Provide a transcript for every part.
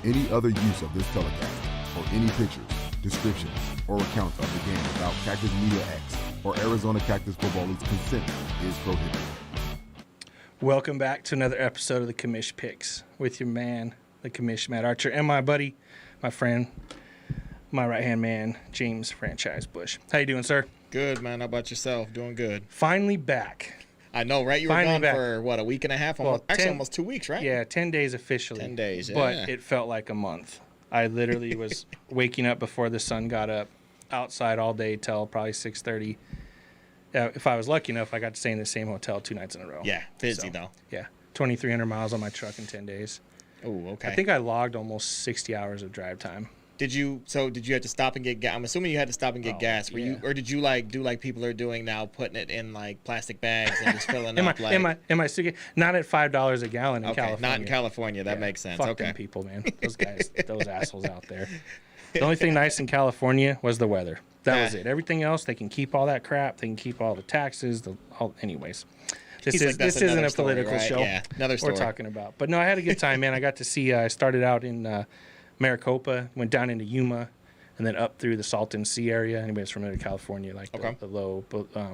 Any other use of this telecast, or any pictures, descriptions, or accounts of the game without Cactus Media X or Arizona Cactus Football League's consent is prohibited. Welcome back to another episode of the Commiss Picks with your man, the Commiss Matt Archer, and my buddy, my friend, my right-hand man, James Franchise Bush. How you doing, sir? Good, man. How about yourself? Doing good. Finally back. I know, right? You were Finally gone back. For, what, a week and a half? Well, Almost 2 weeks, right? Yeah, 10 days officially. 10 days, yeah. But it felt like a month. I literally was waking up before the sun got up, outside all day till probably 6:30. If I was lucky enough, I got to stay in the same hotel 2 nights in a row. Yeah, busy, though. Yeah, 2,300 miles on my truck in 10 days. Oh, okay. I think I logged almost 60 hours of drive time. Did you have to stop and get gas? I'm assuming you had to stop and get gas. Or did you do like people are doing now, putting it in like plastic bags and just filling up? Am I still not at $5 a gallon in California? Not in California. That makes sense. Fuck okay. them people, man. Those guys, those assholes out there. The only thing nice in California was the weather. That was it. Everything else, they can keep all that crap. They can keep all the taxes. Anyways. This isn't a political show. Yeah, another story we're talking about. But no, I had a good time, man. I got to see. I started out in Maricopa, went down into Yuma, and then up through the Salton Sea area. Anybody's familiar with California, like the low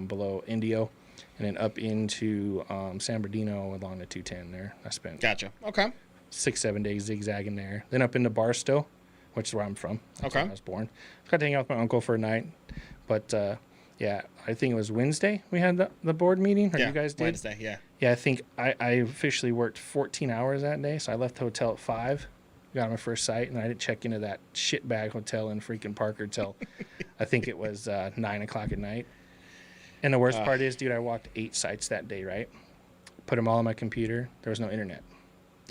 below Indio, and then up into San Bernardino along the 210 there. I spent 6-7 days zigzagging there. Then up into Barstow, which is where I'm from. That's where I was born. Got to hang out with my uncle for a night. But, yeah, I think it was Wednesday we had the board meeting, or you guys did? Wednesday, yeah. Yeah, I think I officially worked 14 hours that day, so I left the hotel at 5. Got my first site, and I didn't check into that shitbag hotel in freaking Parker till I think it was 9 o'clock at night. And the worst part is, dude, I walked 8 sites that day, right? Put them all on my computer. There was no internet.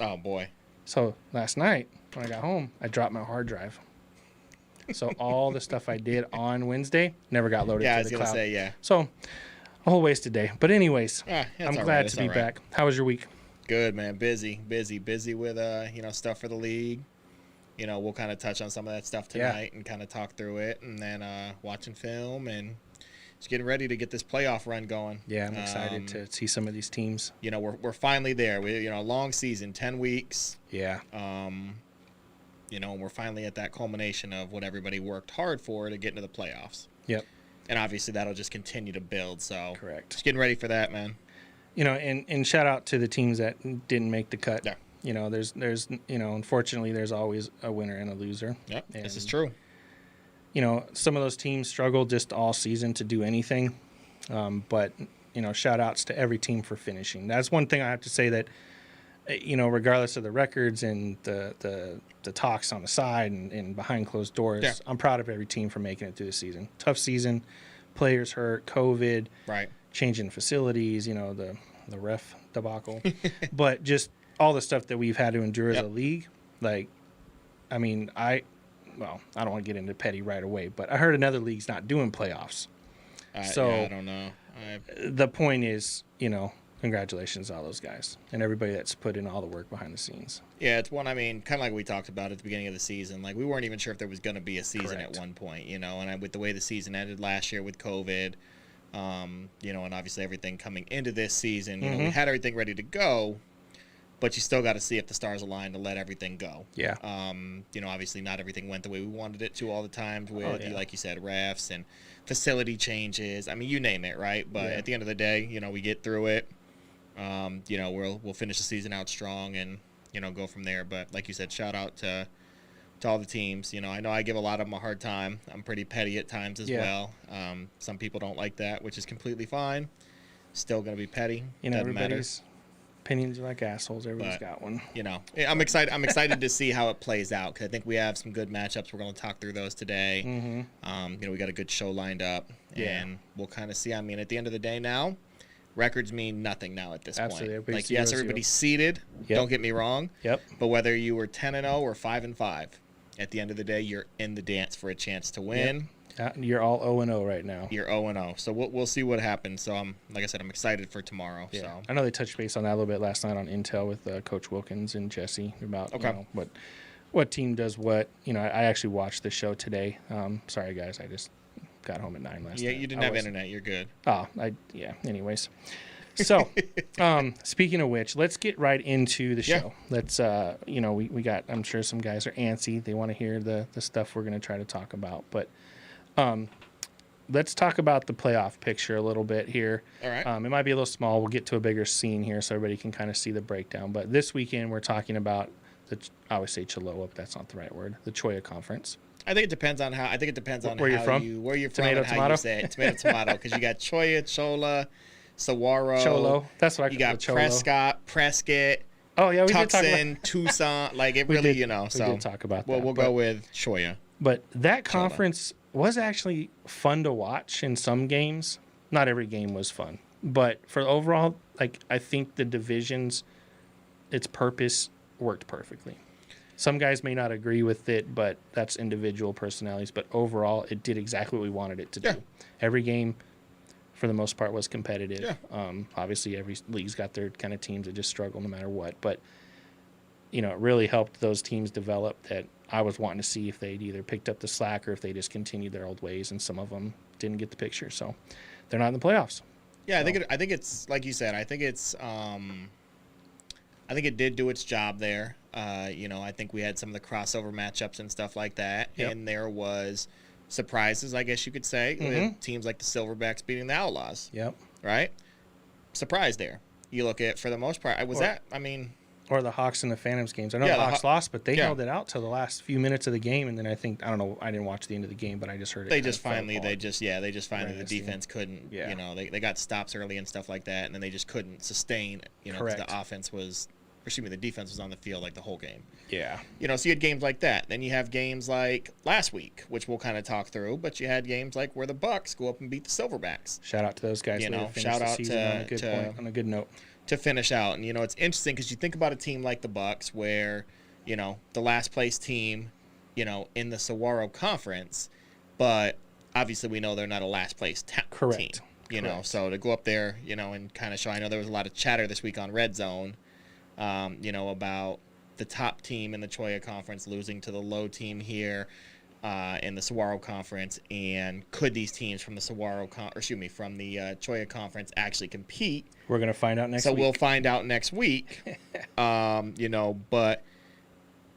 Oh, boy. So last night, when I got home, I dropped my hard drive. So all the stuff I did on Wednesday never got loaded to the cloud. Yeah, I was going to say, yeah. So a whole wasted day. But anyways, I'm glad to be right. back. How was your week? Good, man. Busy with stuff for the league. We'll kind of touch on some of that stuff tonight and kind of talk through it, and then watching film and just getting ready to get this playoff run going. Yeah, I'm excited to see some of these teams. We're finally there. We a long season, 10 weeks. Yeah. We're finally at that culmination of what everybody worked hard for to get into the playoffs. Yep. And obviously that'll just continue to build. So correct. Just getting ready for that, man. And shout out to the teams that didn't make the cut. Yeah. There's unfortunately there's always a winner and a loser. Yep, this is true. Some of those teams struggle just all season to do anything. But shout outs to every team for finishing. That's one thing I have to say that, regardless of the records and the talks on the side and behind closed doors, I'm proud of every team for making it through the season. Tough season, players hurt, COVID, right. Changing facilities, the ref debacle, but just all the stuff that we've had to endure as a league. Like, I don't want to get into petty right away, but I heard another league's not doing playoffs. So I don't know. The point is, congratulations to all those guys and everybody that's put in all the work behind the scenes. Yeah, it's one. Kind of like we talked about at the beginning of the season. Like, we weren't even sure if there was going to be a season at one point. And with the way the season ended last year with COVID. And obviously everything coming into this season, we had everything ready to go, but you still got to see if the stars align to let everything go. Yeah. Obviously not everything went the way we wanted it to all the times with, like you said, refs and facility changes. You name it, right? But at the end of the day, we get through it. We'll finish the season out strong and, go from there. But like you said, shout out to all the teams. I know I give a lot of them a hard time. I'm pretty petty at times as well. Some people don't like that, which is completely fine. Still going to be petty. Everybody's opinions are like assholes. Everybody's got one. I'm excited. I'm excited to see how it plays out, because I think we have some good matchups. We're going to talk through those today. We got a good show lined up, and we'll kind of see. At the end of the day now, records mean nothing now at this point. Like, yes, everybody's seeded. Don't get me wrong. Yep. But whether you were 10-0 or 5-5, at the end of the day, you're in the dance for a chance to win. Yep. You're all 0-0 right now. You're 0-0. So we'll see what happens. So like I said, I'm excited for tomorrow. Yeah. So I know they touched base on that a little bit last night on Intel with Coach Wilkins and Jesse about what team does what. I actually watched the show today. Sorry guys, I just got home at 9 last night. Yeah, you didn't have internet. You're good. Oh, anyways. So, speaking of which, let's get right into the show. Let's, we got, I'm sure some guys are antsy. They want to hear the stuff we're going to try to talk about. But let's talk about the playoff picture a little bit here. All right. It might be a little small. We'll get to a bigger scene here so everybody can kind of see the breakdown. But this weekend, we're talking about I always say Chihuahua, but that's not the right word. The Choya Conference. I think it depends on how. Where you're from, tomato, and how you say it. Tomato, because you got Choya, Chola, Saguaro. Cholo. That's what I call it. You got Prescott, Prescott. Oh yeah, we Tucson, did talk about Tucson. Like it really, we did talk about that. Well, we'll go with Choya. But that conference was actually fun to watch in some games. Not every game was fun, but for overall, like I think the divisions, its purpose worked perfectly. Some guys may not agree with it, but that's individual personalities. But overall, it did exactly what we wanted it to do. Every game, for the most part, was competitive. Yeah. Obviously, every league's got their kind of teams that just struggle no matter what. But, it really helped those teams develop that I was wanting to see if they'd either picked up the slack or if they just continued their old ways. And some of them didn't get the picture. So they're not in the playoffs. Yeah, I think it's, like you said, I think it did do its job there. I think we had some of the crossover matchups and stuff like that. Yep. And there was surprises, I guess you could say, with teams like the Silverbacks beating the Outlaws. Yep. Right? Surprise there. You look at, for the most part, or the Hawks and the Phantoms games. I know the Hawks lost, but they held it out till the last few minutes of the game, and then I don't know, I didn't watch the end of the game, but I just heard it. They just finally the defense couldn't, Yeah. They got stops early and stuff like that, and then they just couldn't sustain, because the defense was on the field like the whole game. Yeah. So you had games like that. Then you have games like last week, which we'll kind of talk through, but you had games like where the Bucks go up and beat the Silverbacks. Shout out to those guys. Shout out on a good note. To finish out. And, it's interesting because you think about a team like the Bucks where, the last place team, in the Saguaro Conference, but obviously we know they're not a last place team. Correct. So to go up there, and kind of show, I know there was a lot of chatter this week on Red Zone, about the top team in the Choya Conference losing to the low team here in the Saguaro Conference, and could these teams from the from the Choya Conference actually compete? We're gonna find out next week. So we'll find out next week. But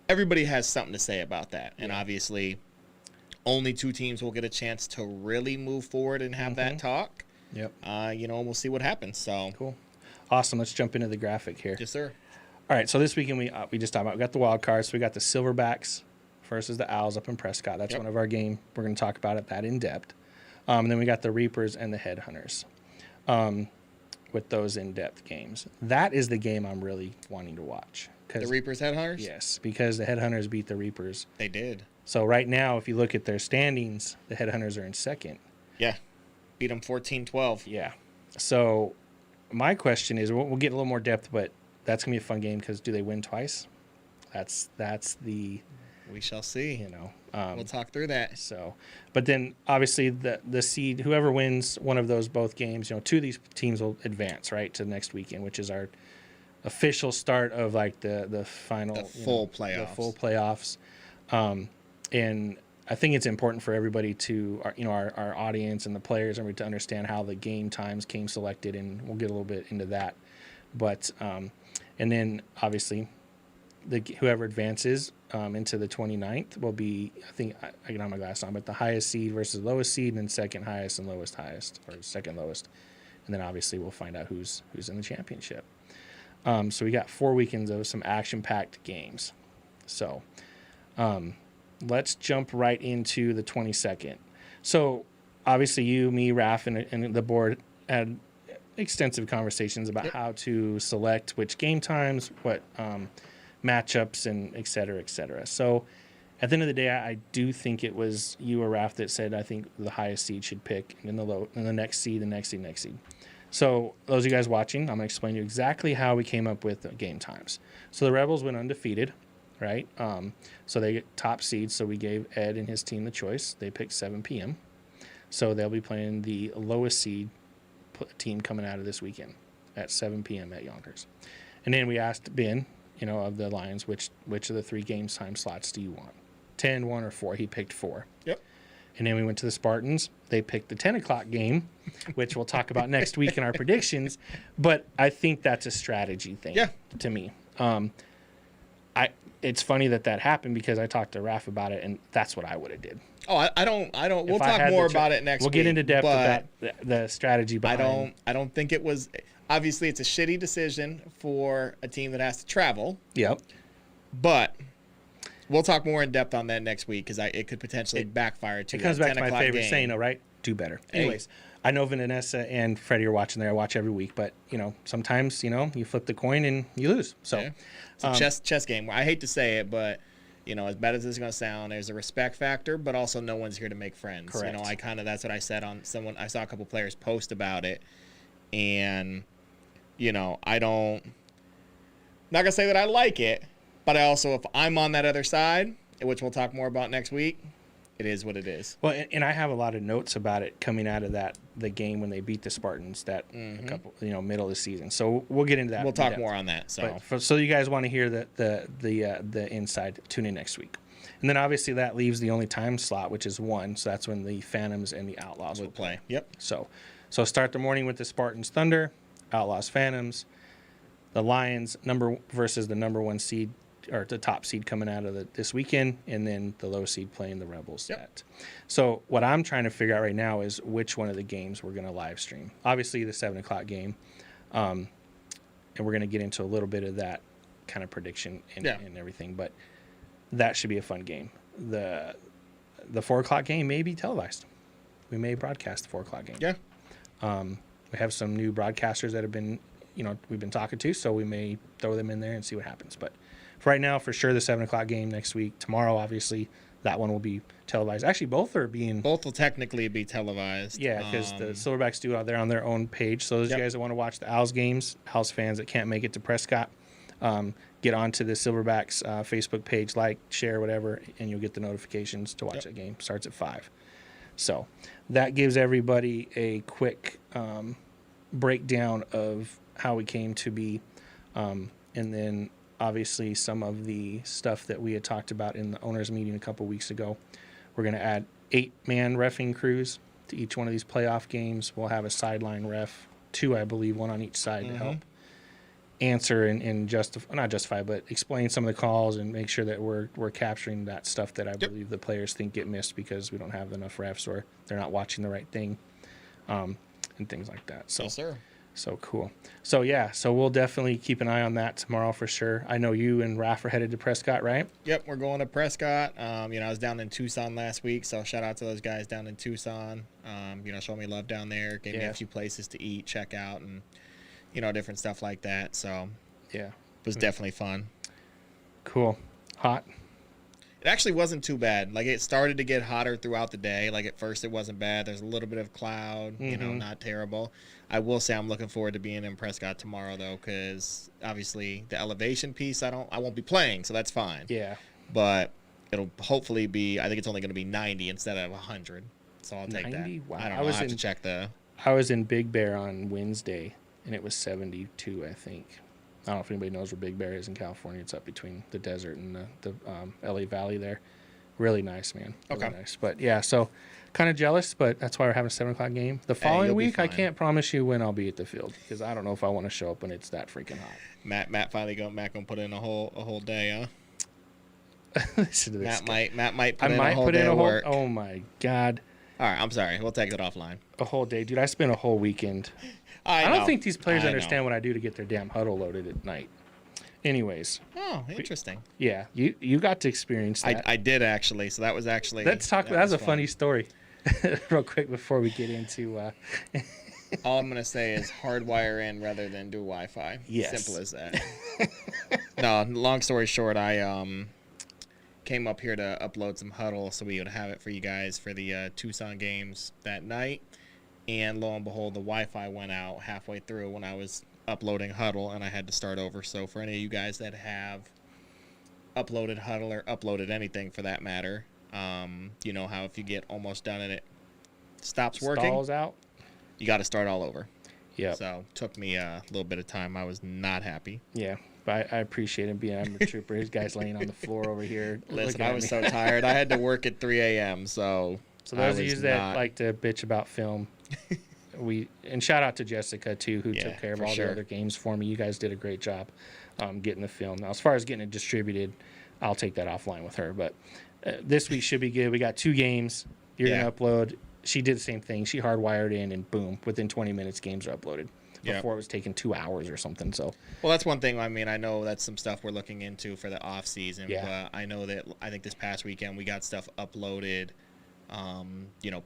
everybody has something to say about that, and obviously, only two teams will get a chance to really move forward and have that talk. Yep. And we'll see what happens. So cool. Awesome. Let's jump into the graphic here. Yes, sir. All right. So this weekend we just talked about, we got the wild cards. So we got the Silverbacks versus the Owls up in Prescott. That's one of our game. We're going to talk about that in depth. And then we got the Reapers and the Headhunters with those in-depth games. That is the game I'm really wanting to watch. The Reapers Headhunters? Yes, because the Headhunters beat the Reapers. They did. So right now, if you look at their standings, the Headhunters are in second. Yeah. Beat them 14-12. Yeah. So my question is, we'll get a little more depth, but that's going to be a fun game because do they win twice? That's the... We shall see. We'll talk through that. So, but then obviously the seed, whoever wins one of those both games, two of these teams will advance right to next weekend, which is our official start of like the final, full playoffs. The full playoffs. And I think it's important for everybody to, our audience and the players, to understand how the game times came selected, and we'll get a little bit into that. But and then obviously, whoever advances into the 29th will be, I think, I can have my glass on, but the highest seed versus lowest seed, and then second highest and lowest highest, or second lowest. And then obviously we'll find out who's in the championship. So we got 4 weekends of some action-packed games. So let's jump right into the 22nd. So obviously you, me, Raph, and the board had extensive conversations about how to select which game times, what matchups, and et cetera, et cetera. So at the end of the day, I do think it was you or Raph that said I think the highest seed should pick, and then the next seed, the next seed. So those of you guys watching, I'm going to explain to you exactly how we came up with the game times. So the Rebels went undefeated, right? So they get top seeds. So we gave Ed and his team the choice. They picked 7 p.m. So they'll be playing the lowest seed team coming out of this weekend at 7 p.m. at Yonkers. And then we asked Ben, of the Lions, which of the 3 games time slots do you want? 10, 1, or 4? He picked 4. Yep. And then we went to the Spartans. They picked the 10 o'clock game, which we'll talk about next week in our predictions. But I think that's a strategy thing to me. It's funny that happened because I talked to Raph about it, and that's what I would have did. Oh, I don't. We'll talk more about it next week. We'll get into depth about the strategy behind. I don't think it was. Obviously, it's a shitty decision for a team that has to travel. Yep. But we'll talk more in depth on that next week because it could potentially backfire to It comes back to my favorite game. saying, right? Do better. Anyways, I know Vanessa and Freddie are watching there. I watch every week, but sometimes you flip the coin and you lose. So it's a chess game. I hate to say it, but as bad as this is going to sound, there's a respect factor, but also no one's here to make friends. Correct. That's what I said on someone. I saw a couple players post about it, and I don't. I'm not gonna say that I like it, but I also, if I'm on that other side, which we'll talk more about next week, it is what it is. Well, and I have a lot of notes about it coming out of the game when they beat the Spartans a couple, middle of the season. So we'll get into that. We'll talk more on that. So you guys want to hear the inside, tune in next week. And then obviously that leaves the only time slot, which is 1. So that's when the Phantoms and the Outlaws will play. Yep. So start the morning with the Spartans Thunder, Outlaws Phantoms, the Lions versus the number 1 seed, or the top seed coming out of this weekend, and then the low seed playing the Rebels. Yep. So what I'm trying to figure out right now is which one of the games we're going to live stream. Obviously the 7 o'clock game, and we're going to get into a little bit of that kind of prediction and everything, but that should be a fun game. The 4 o'clock game may be televised. We may broadcast the 4 o'clock game. Yeah. We have some new broadcasters that have been, we've been talking to, so we may throw them in there and see what happens. But for right now, for sure, the 7 o'clock game next week. Tomorrow, obviously, that one will be televised. Actually, both will technically be televised. Yeah, because the Silverbacks do it out there on their own page. So those guys that want to watch the Owls games, Owls fans that can't make it to Prescott, get onto the Silverbacks Facebook page, share, whatever, and you'll get the notifications to watch that game. Starts at 5. So that gives everybody a quick breakdown of how we came to be, and then obviously some of the stuff that we had talked about in the owners meeting a couple weeks ago. We're going to add 8-man reffing crews to each one of these playoff games. We'll have a sideline ref, 2, I believe, 1 on each side to help answer and not justify, but explain some of the calls and make sure that we're capturing that stuff that I believe the players think get missed because we don't have enough refs or they're not watching the right thing, and things like that. So, yes, sir. So cool. So we'll definitely keep an eye on that tomorrow for sure. I know you and Raph are headed to Prescott, right? Yep, we're going to Prescott. I was down in Tucson last week, so shout out to those guys down in Tucson. Show me love down there, gave me a few places to eat, check out, and different stuff like that. So it was definitely fun. Cool. Hot. It actually wasn't too bad. It started to get hotter throughout the day. At first it wasn't bad. There's a little bit of cloud, not terrible. I will say I'm looking forward to being in Prescott tomorrow, though, because obviously the elevation piece, I won't be playing, so that's fine. Yeah. But it'll hopefully be, I think it's only going to be 90 instead of 100. So I'll take 90? that. Wow. I don't know. I'll have to check I was in Big Bear on Wednesday, and it was 72, I think. I don't know if anybody knows where Big Bear is in California. It's up between the desert and the LA Valley there. Really nice, man. Really nice. But, so kind of jealous, but that's why we're having a 7 o'clock game. The following week, I can't promise you when I'll be at the field because I don't know if I want to show up when it's that freaking hot. Matt finally gonna put in a whole day, huh? Listen to this. Matt might put in a whole day of work. Oh, my God. All right, I'm sorry. We'll take it offline. A whole day. Dude, I spent a whole weekend. I don't think these players understand what I do to get their damn huddle loaded at night. Anyways. Oh, interesting. Yeah, you got to experience that. I did, actually. So that was actually... Let's talk. That was a funny story. Real quick before we get into... All I'm going to say is hardwire in rather than do Wi-Fi. Yes. Simple as that. No, long story short, I came up here to upload some huddle so we would have it for you guys for the Tucson games that night. And lo and behold, the Wi-Fi went out halfway through when I was uploading huddle, and I had to start over. So for any of you guys that have uploaded huddle or uploaded anything for that matter, you know how if you get almost done and it stops working, stalls out, you got to start all over. Yeah. So took me a little bit of time. I was not happy. Yeah, but I appreciate him being a trooper. His guy's laying on the floor over here. Listen, I was so tired. I had to work at 3 a.m. So So those of you that like to bitch about film, and shout out to Jessica too, who took care of all the other games for me. You guys did a great job getting the film. Now, as far as getting it distributed, I'll take that offline with her. But this week should be good. We got 2 games. You're gonna upload. She did the same thing. She hardwired in, and boom, within 20 minutes, games are uploaded. Before it was taking 2 hours or something. So, well, that's one thing. I mean, I know that's some stuff we're looking into for the off season. But I know that I think this past weekend we got stuff uploaded,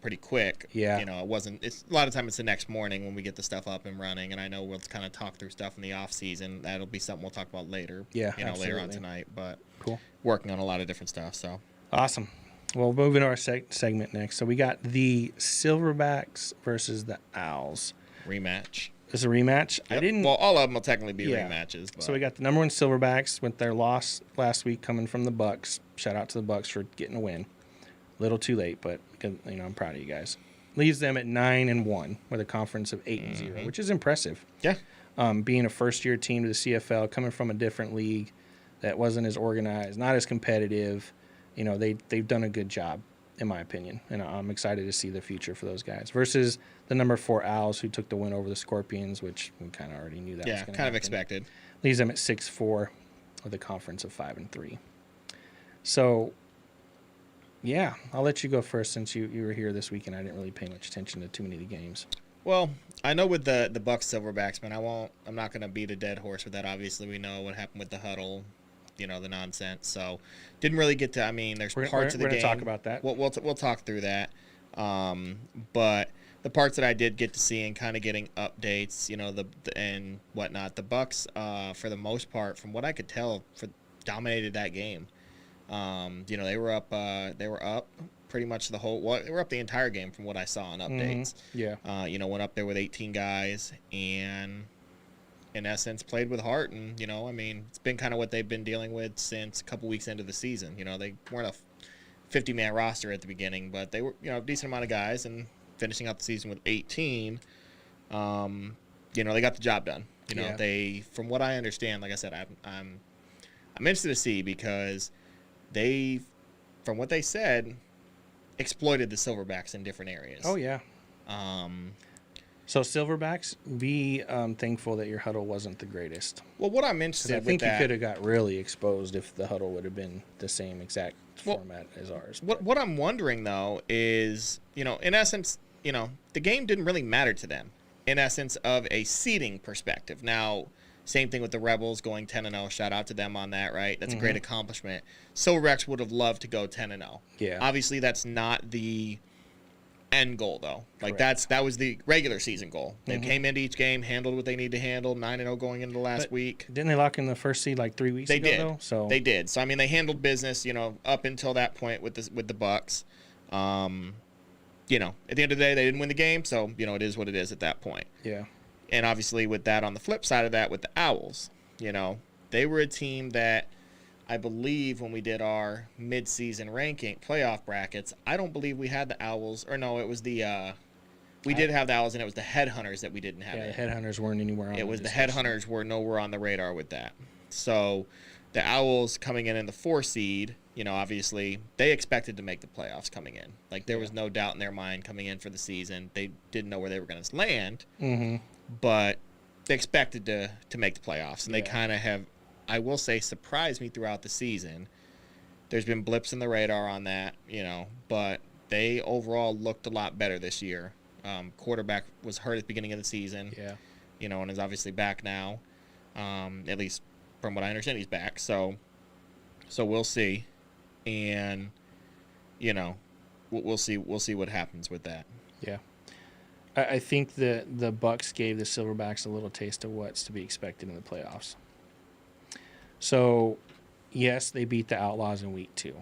pretty quick. Yeah. It wasn't. It's a lot of time. It's the next morning when we get the stuff up and running. And I know we'll kind of talk through stuff in the off season. That'll be something we'll talk about later. Yeah, later on tonight. But cool. Working on a lot of different stuff. So awesome. Well, moving to our segment next. So we got the Silverbacks versus the Owls rematch. It's a rematch. Yep. Well, all of them will technically be rematches. But. So we got the number 1 Silverbacks with their loss last week coming from the Bucks. Shout out to the Bucks for getting a win. A little too late, but I'm proud of you guys. Leaves them at 9-1 with a conference of 8-0, which is impressive. Yeah. Being a first-year team to the CFL, coming from a different league that wasn't as organized, not as competitive. They've done a good job, in my opinion, and I'm excited to see the future for those guys. Versus the number 4 Owls, who took the win over the Scorpions, which we kind of already knew that was going to happen. Yeah, kind of expected. Leaves them at 6-4 with a conference of 5-3. So, yeah, I'll let you go first since you were here this week and I didn't really pay much attention to too many of the games. Well, I know with the Bucks Silverbacks, man, I'm not going to beat a dead horse with that. Obviously, we know what happened with the huddle. The nonsense. So, didn't really get to. I mean, there's parts of the game. We're going to talk about that. We'll talk through that. But the parts that I did get to see and kind of getting updates, and whatnot. The Bucks, for the most part, from what I could tell, dominated that game. They were up. They were up pretty much the whole. Well, they were up the entire game from what I saw on updates. Yeah. Went up there with 18 guys and. In essence, played with heart, and it's been kind of what they've been dealing with since a couple weeks into the season. They weren't a 50-man roster at the beginning, but they were a decent amount of guys, and finishing out the season with 18, they got the job done. They, from what I understand, like I said, I'm interested to see because they, from what they said, exploited the Silverbacks in different areas. Oh yeah. So Silverbacks, be thankful that your huddle wasn't the greatest. Well, what I'm interested in, I think you could have got really exposed if the huddle would have been the same exact format as ours. What I'm wondering though is, in essence, the game didn't really matter to them. In essence, of a seeding perspective. Now, same thing with the Rebels going 10-0. Shout out to them on that, right? That's a great accomplishment. Silverbacks would have loved to go 10-0. Yeah. Obviously, that's not the end goal though. Like that was the regular season goal. They came into each game, handled what they need to handle, 9-0 going into the last week. Didn't they lock in the first seed like 3 weeks ago? They did. Though? So they did. So I mean, they handled business, up until that point with the Bucks. At the end of the day, they didn't win the game, so it is what it is at that point. Yeah. And obviously, with that, on the flip side of that, with the Owls, they were a team that. I believe when we did our mid-season ranking playoff brackets, I don't believe we had the Owls. Or no, it was the we did have the Owls, and it was the Headhunters that we didn't have. Yeah, the Headhunters weren't anywhere on it. It was the Headhunters were nowhere on the radar with that. So the Owls coming in the 4 seed, obviously they expected to make the playoffs coming in. Like there was no doubt in their mind coming in for the season. They didn't know where they were going to land, but they expected to make the playoffs, and they kind of have. I will say, surprised me throughout the season. There's been blips in the radar on that, but they overall looked a lot better this year. Quarterback was hurt at the beginning of the season, and is obviously back now. At least from what I understand, he's back. So we'll see, and we'll see what happens with that. Yeah, I think the Bucks gave the Silverbacks a little taste of what's to be expected in the playoffs. So, yes, they beat the Outlaws in week 2.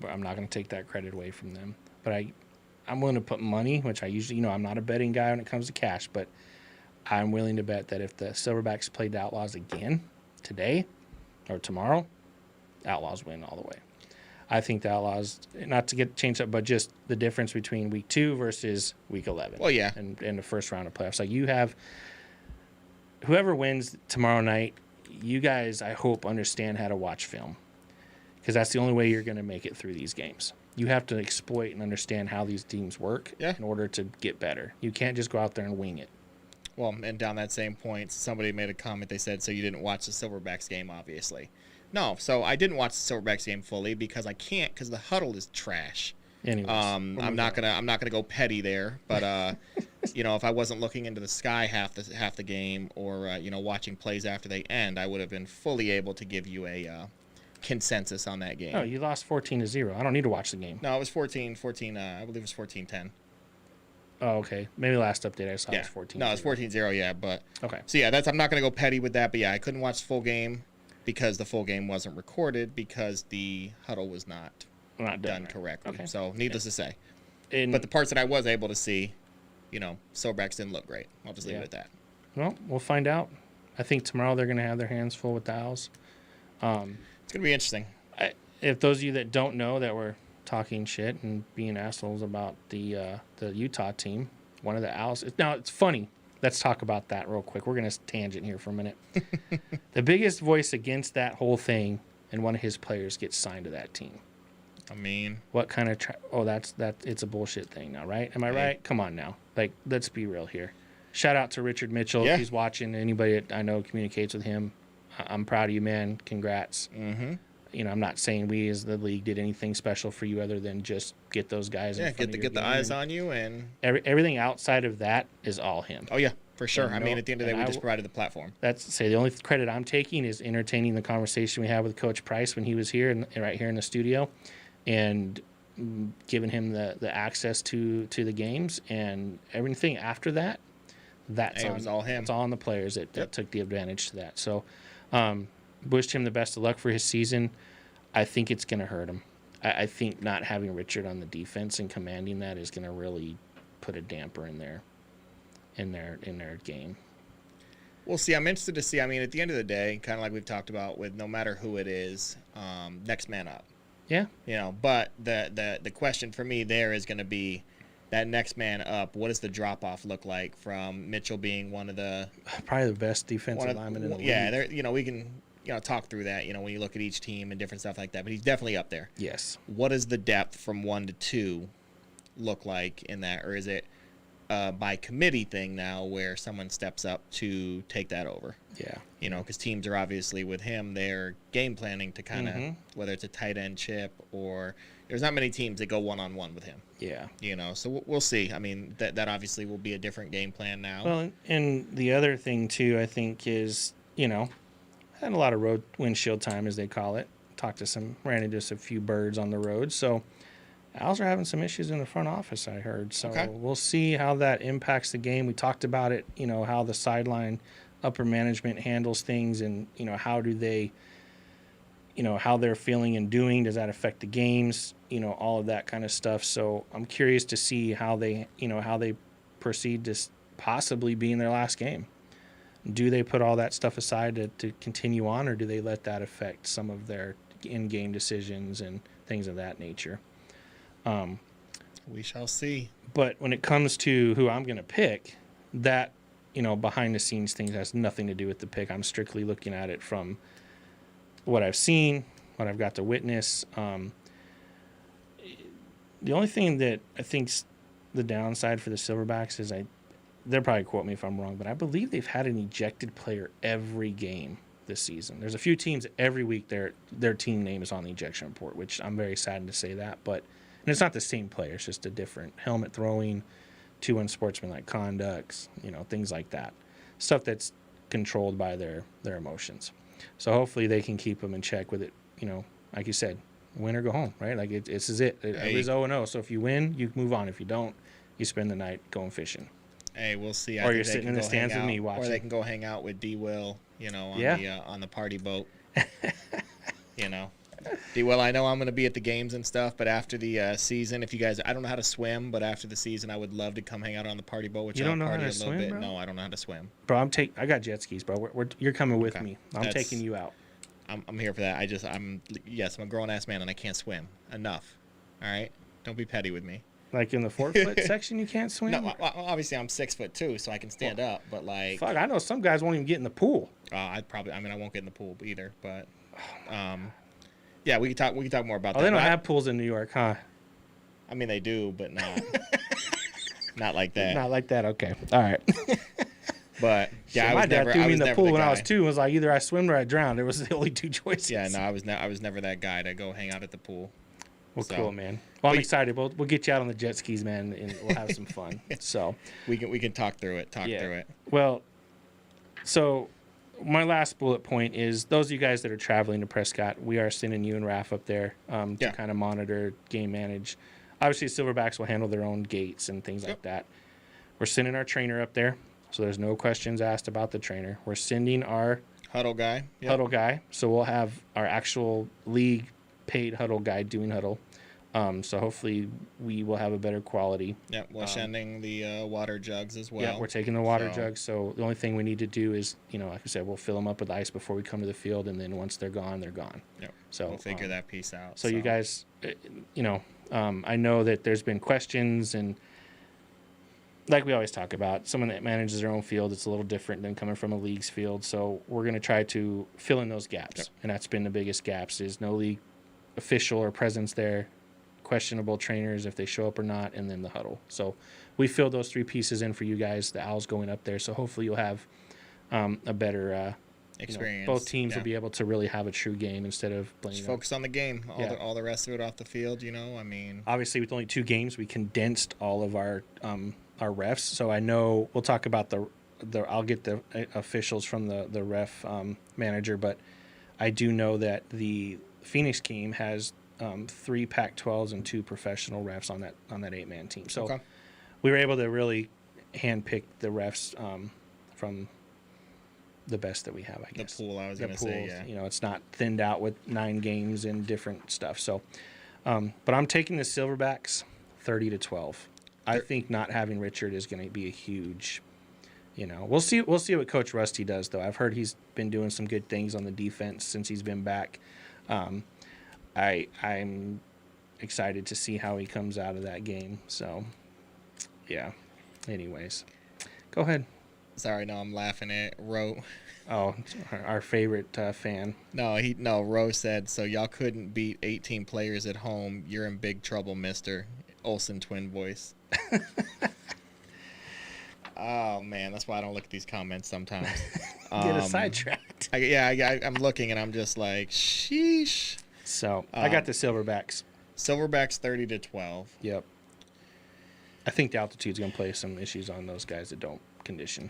But I'm not going to take that credit away from them. But I'm willing to put money, which I usually, I'm not a betting guy when it comes to cash, but I'm willing to bet that if the Silverbacks played the Outlaws again today or tomorrow, Outlaws win all the way. I think the Outlaws, not to get changed up, but just the difference between week 2 versus week 11. Well, yeah. And the first round of playoffs. Like you have whoever wins tomorrow night, you guys, I hope, understand how to watch film because that's the only way you're going to make it through these games. You have to exploit and understand how these teams work in order to get better. You can't just go out there and wing it. Well, and down that same point, somebody made a comment. They said, so you didn't watch the Silverbacks game, obviously. No, so I didn't watch the Silverbacks game fully because I can't, because the huddle is trash. Anyways, I'm not gonna go petty there, but if I wasn't looking into the sky half the game, or watching plays after they end, I would have been fully able to give you a consensus on that game. Oh, you lost 14-0. I don't need to watch the game. No, it was 14. I believe it was 14-10. Oh, okay. Maybe last update I saw it was 14. No, it's 14-0. Yeah, but okay. So yeah, I'm not gonna go petty with that, but yeah, I couldn't watch the full game because the full game wasn't recorded because the huddle was not done correctly. Okay. So needless to say, but the parts that I was able to see, Silverbacks didn't look great. I'll just leave it at that. Well, we'll find out. I think tomorrow they're going to have their hands full with the Owls. It's going to be interesting. If those of you that don't know that we're talking shit and being assholes about the Utah team, one of the Owls. Now, it's funny. Let's talk about that real quick. We're going to tangent here for a minute. The biggest voice against that whole thing, and one of his players gets signed to that team. I mean, what kind of it's a bullshit thing now, right? Am I right? Come on now. Like, let's be real here. Shout out to Richard Mitchell if he's watching. Anybody that I know communicates with him. I'm proud of you, man. Congrats. Mm-hmm. I'm not saying we as the league did anything special for you other than just get those guys in front of get the eyes on you, and everything outside of that is all him. Oh yeah, for sure. I mean, at the end of the day, we just provided the platform. The only credit I'm taking is entertaining the conversation we had with Coach Price when he was here and right here in the studio, and giving him the access to the games, and everything after that. It was all him. It's all on the players that took the advantage to that. So, wished him the best of luck for his season. I think it's going to hurt him. I think not having Richard on the defense and commanding that is going to really put a damper in their game. We'll see. I'm interested to see. I mean, at the end of the day, kind of like we've talked about with no matter who it is, next man up. Yeah. But the question for me there is going to be that next man up. What does the drop off look like from Mitchell being one of the probably the best defensive lineman in the league? Yeah, we can talk through that. When you look at each team and different stuff like that. But he's definitely up there. Yes. What does the depth from 1 to 2 look like in that, or is it by committee thing now where someone steps up to take that over? Yeah. Because teams are obviously with him, they're game planning to kind of whether it's a tight end chip or there's not many teams that go one-on-one with him. Yeah. So we'll see. I mean, that obviously will be a different game plan now. Well, and the other thing too, I think is, had a lot of road windshield time, as they call it. Ran into a few birds on the road. So Owls are having some issues in the front office, I heard. So we'll see how that impacts the game. We talked about it, how the sideline upper management handles things, and, how do they, how they're feeling and doing. Does that affect the games? All of that kind of stuff. So I'm curious to see how they proceed to possibly be in their last game. Do they put all that stuff aside to continue on, or do they let that affect some of their in-game decisions and things of that nature? We shall see. But when it comes to who I'm going to pick, that, behind the scenes things has nothing to do with the pick. I'm strictly looking at it from what I've seen, what I've got to witness. The only thing that I think's the downside for the Silverbacks is they'll probably quote me if I'm wrong, but I believe they've had an ejected player every game this season. There's a few teams every week their team name is on the ejection report, which I'm very saddened to say that. And it's not the same player. It's just a different helmet throwing, 2 unsportsmanlike conducts, things like that. Stuff that's controlled by their emotions. So hopefully they can keep them in check with it. Like you said, win or go home, right? Like this is it. Everybody's 0-0. So if you win, you move on. If you don't, you spend the night going fishing. Hey, we'll see. Or you're sitting in the stands with me watching. Or they can go hang out with D-Will, on the party boat. D-Will, I know I'm going to be at the games and stuff, but after the season, if you guys, I don't know how to swim, but after the season, I would love to come hang out on the party boat with you. Don't know how to swim, bro? No, I don't know how to swim. Bro, I got jet skis, bro. You're coming with me. I'm taking you out. I'm here for that. I'm a grown-ass man, and I can't swim. Enough. All right? Don't be petty with me. Like in the 4-foot section, you can't swim? No, obviously I'm 6'2", so I can stand up. But like, fuck, I know some guys won't even get in the pool. I won't get in the pool either. But, yeah, we can talk more about that. They don't have pools in New York, huh? I mean, they do, but not like that. Not like that. Okay. All right. But yeah, my dad threw me in the pool when I was guy. 2. It was like either I swim or I drowned. It was the only 2 choices. Yeah, no, I was never that guy to go hang out at the pool. Well, So, cool, man. Well, I'm excited. We'll get you out on the jet skis, man, and we'll have some fun. So we can talk through it. Through it. Well, so my last bullet point is those of you guys that are traveling to Prescott, we are sending you and Raph up there to kind of monitor, game manage. Obviously, Silverbacks will handle their own gates and things like that. We're sending our trainer up there, so there's no questions asked about the trainer. We're sending our huddle guy. So we'll have our actual league paid huddle guy doing huddle. So hopefully we will have a better quality. Yeah, we're sending the water jugs as well. Yeah, we're taking the water jugs. So the only thing we need to do is, like I said, we'll fill them up with ice before we come to the field, and then once they're gone, they're gone. Yeah. So we'll figure that piece out. So you guys, I know that there's been questions, and like we always talk about, someone that manages their own field, it's a little different than coming from a league's field. So we're going to try to fill in those gaps, and that's been the biggest gaps is no league official or presence there, questionable trainers if they show up or not, and then the huddle. So we filled those 3 pieces in for you guys, the Owls going up there. So hopefully you'll have a better experience. Both teams will be able to really have a true game instead of playing. Just focus on the game. All the rest of it off the field. I mean, obviously with only 2 games, we condensed all of our refs. So I know we'll talk about the I'll get the officials from the ref manager, but I do know that the Phoenix team has 3 Pac-12s and 2 professional refs on that 8-man team. So we were able to really handpick the refs from the best that we have, I guess. The pool, I was going to say, yeah. It's not thinned out with 9 games and different stuff. So, but I'm taking the Silverbacks 30-12. I think not having Richard is going to be a huge, we'll see what Coach Rusty does, though. I've heard he's been doing some good things on the defense since he's been back. I'm excited to see how he comes out of that game. So, yeah. Anyways, go ahead. Sorry, no, I'm laughing at Roe. Oh, our favorite fan. No, Roe said, so y'all couldn't beat 18 players at home. You're in big trouble, mister. Olsen twin voice. Oh, man, that's why I don't look at these comments sometimes. Get us sidetracked. I'm looking, and I'm just like, sheesh. So, I got the Silverbacks. Silverbacks 30-12. Yep. I think the altitude's going to play some issues on those guys that don't condition.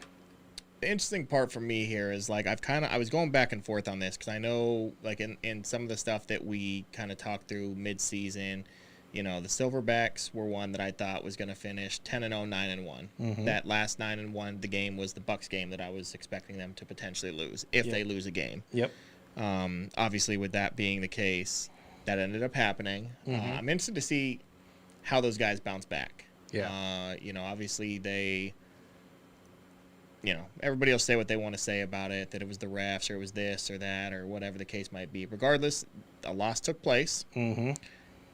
The interesting part for me here is, like, I was going back and forth on this because I know, like, in some of the stuff that we kind of talked through mid-season, the Silverbacks were one that I thought was going to finish 10-0, 9-1. Mm-hmm. That last 9-1, the game was the Bucks game that I was expecting them to potentially lose if they lose a game. Yep. Obviously, with that being the case, that ended up happening. Mm-hmm. I'm interested to see how those guys bounce back. Yeah. Obviously they, everybody will say what they want to say about it, that it was the refs or it was this or that or whatever the case might be. Regardless, a loss took place. Mm-hmm.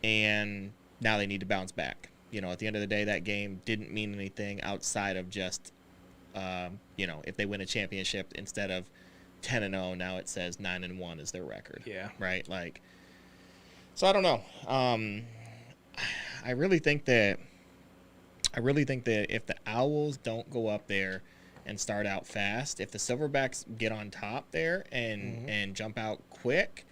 And now they need to bounce back. At the end of the day, that game didn't mean anything outside of just, if they win a championship instead of 10-0, now it says 9-1 is their record. Yeah. Right? So I don't know. I really think that if the Owls don't go up there and start out fast, if the Silverbacks get on top there and jump out quick,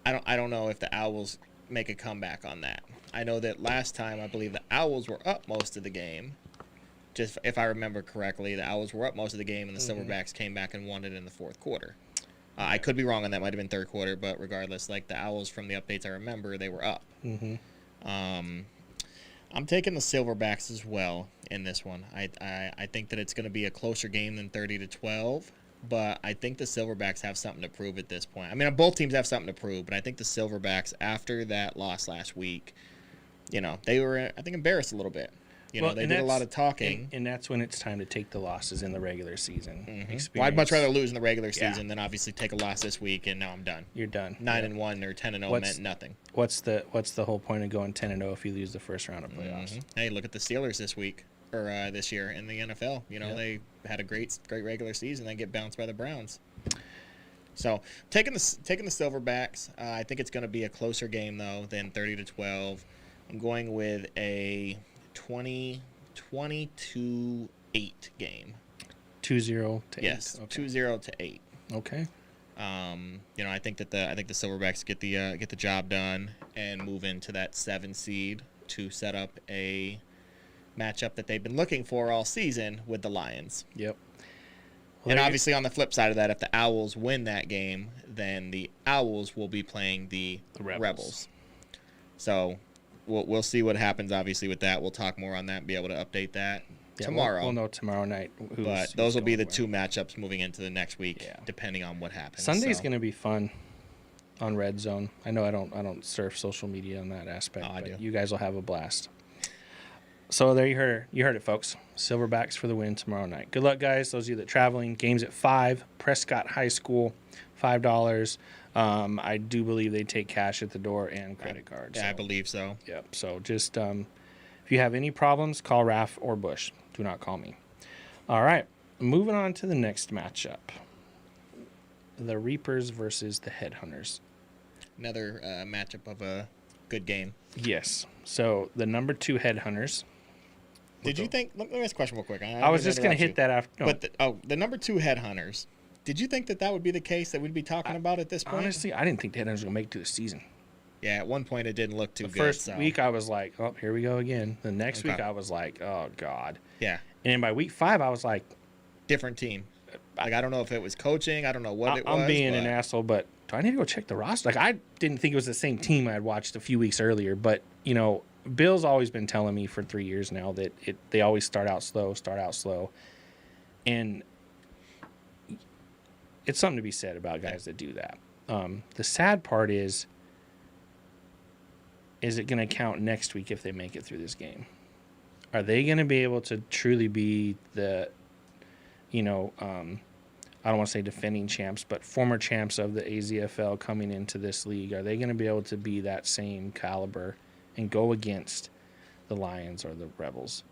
I don't know if the Owls make a comeback on that. I know that last time I believe the Owls were up most of the game. Just if I remember correctly, the Owls were up most of the game and the Silverbacks came back and won it in the 4th quarter. I could be wrong on that. Might have been 3rd quarter, but regardless, like the Owls from the updates I remember, they were up. Mm-hmm. I'm taking the Silverbacks as well in this one. I think that it's going to be a closer game than 30-12. But I think the Silverbacks have something to prove at this point. I mean, both teams have something to prove, but I think the Silverbacks, after that loss last week, they were, I think, embarrassed a little bit. They did a lot of talking. And that's when it's time to take the losses in the regular season. Mm-hmm. Well, I'd much rather lose in the regular season than obviously take a loss this week, and now I'm done. You're done. 9-1 or 10-0 meant nothing. What's the whole point of going 10-0 if you lose the first round of playoffs? Mm-hmm. Hey, look at the Steelers this week. Or this year in the NFL. They had a great regular season, then get bounced by the Browns. So taking the Silverbacks, I think it's going to be a closer game though than 30-12. I'm going with a 22-8 game. 2-0 to 8. Yes, Okay. 2-0 to 8. Okay. I think the Silverbacks get the job done and move into that 7 seed to set up a matchup that they've been looking for all season with the Lions. Yep. Well, And obviously, on the flip side of that, if the Owls win that game, then the Owls will be playing the Rebels. So we'll see what happens, obviously, with that. We'll talk more on that and be able to update that tomorrow. We'll know tomorrow night. But those will be the 2 matchups moving into the next week, depending on what happens. Sunday's going to be fun on Red Zone. I know I don't surf social media in that aspect, but you guys will have a blast. So there you heard it, folks. Silverbacks for the win tomorrow night. Good luck, guys. Those of you that are traveling. Games at 5. Prescott High School, $5. I do believe they take cash at the door and credit cards. Yeah, I believe so. Yep. So just if you have any problems, call Raph or Bush. Do not call me. All right. Moving on to the next matchup. The Reapers versus the Headhunters. Another matchup of a good game. Yes. So the number 2 Headhunters. Did you think? Let me ask a question real quick. I was just going to hit that after. No. But the number 2 Headhunters. Did you think that would be the case that we'd be talking about at this point? Honestly, I didn't think the Headhunters were going to make it to the season. Yeah, at one point it didn't look too good. The first week I was like, oh, here we go again. The next week I was like, oh, God. Yeah. And by week 5 I was like. Different team. Like, I don't know if it was coaching. I don't know what it was. I'm being an asshole, but do I need to go check the roster? Like, I didn't think it was the same team I had watched a few weeks earlier, but, Bill's always been telling me for 3 years now that they always start out slow. And it's something to be said about guys that do that. The sad part is it going to count next week if they make it through this game? Are they going to be able to truly be the, I don't want to say defending champs, but former champs of the AzCFL coming into this league? Are they going to be able to be that same caliber and go against the Lions or the Rebels?